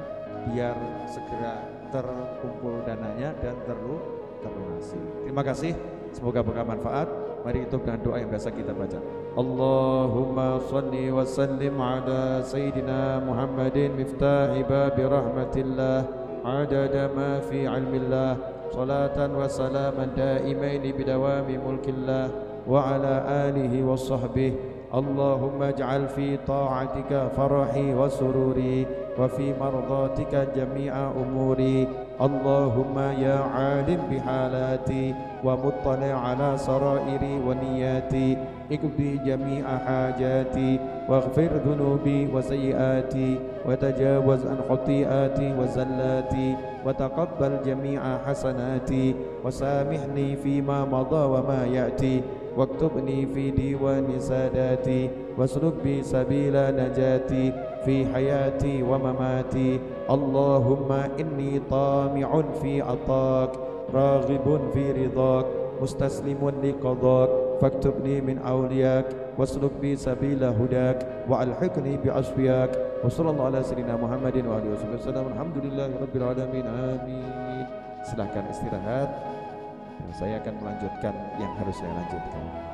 biar segera terkumpul dananya dan terlunasi. Terima kasih, semoga bermanfaat. Mari tutup dengan doa yang biasa kita baca. Allahumma salli wa sallim ala Sayyidina Muhammadin miftahi babi rahmatillah adada ma fi ilmillah salatan wa salaman daimaini bidawami mulkillah wa ala alihi wa sahbihi. Allahumma ij'al fi ta'atika farahi wa sururi wa fi mardatika jami'a umuri. Allahumma ya alim bihalati wa muttali' ala sarairi wa niyati ikdi jami'a hajati waghfir dhunubi wa sayyiati wa tajawaz an khuti'ati wa zallati wa taqabbal jami'a hasanati wa samihni fima madha wa ma ya'ti واكتبني في ديوان ساداتي واسلك بي سبيل نجاتي في حياتي ومماتي. اللهم إني طامع في عطاك راغب في رضاك مستسلم لقضاك فاكتبني من أولياك واسلك بي سبيل هداك وألحقني بأصفياك. وصلى الله على سيدنا محمد وآله وصحبه وسلم. الحمد لله رب العالمين. آمين. Silahkan istirahat. Saya akan melanjutkan yang harus saya lanjutkan.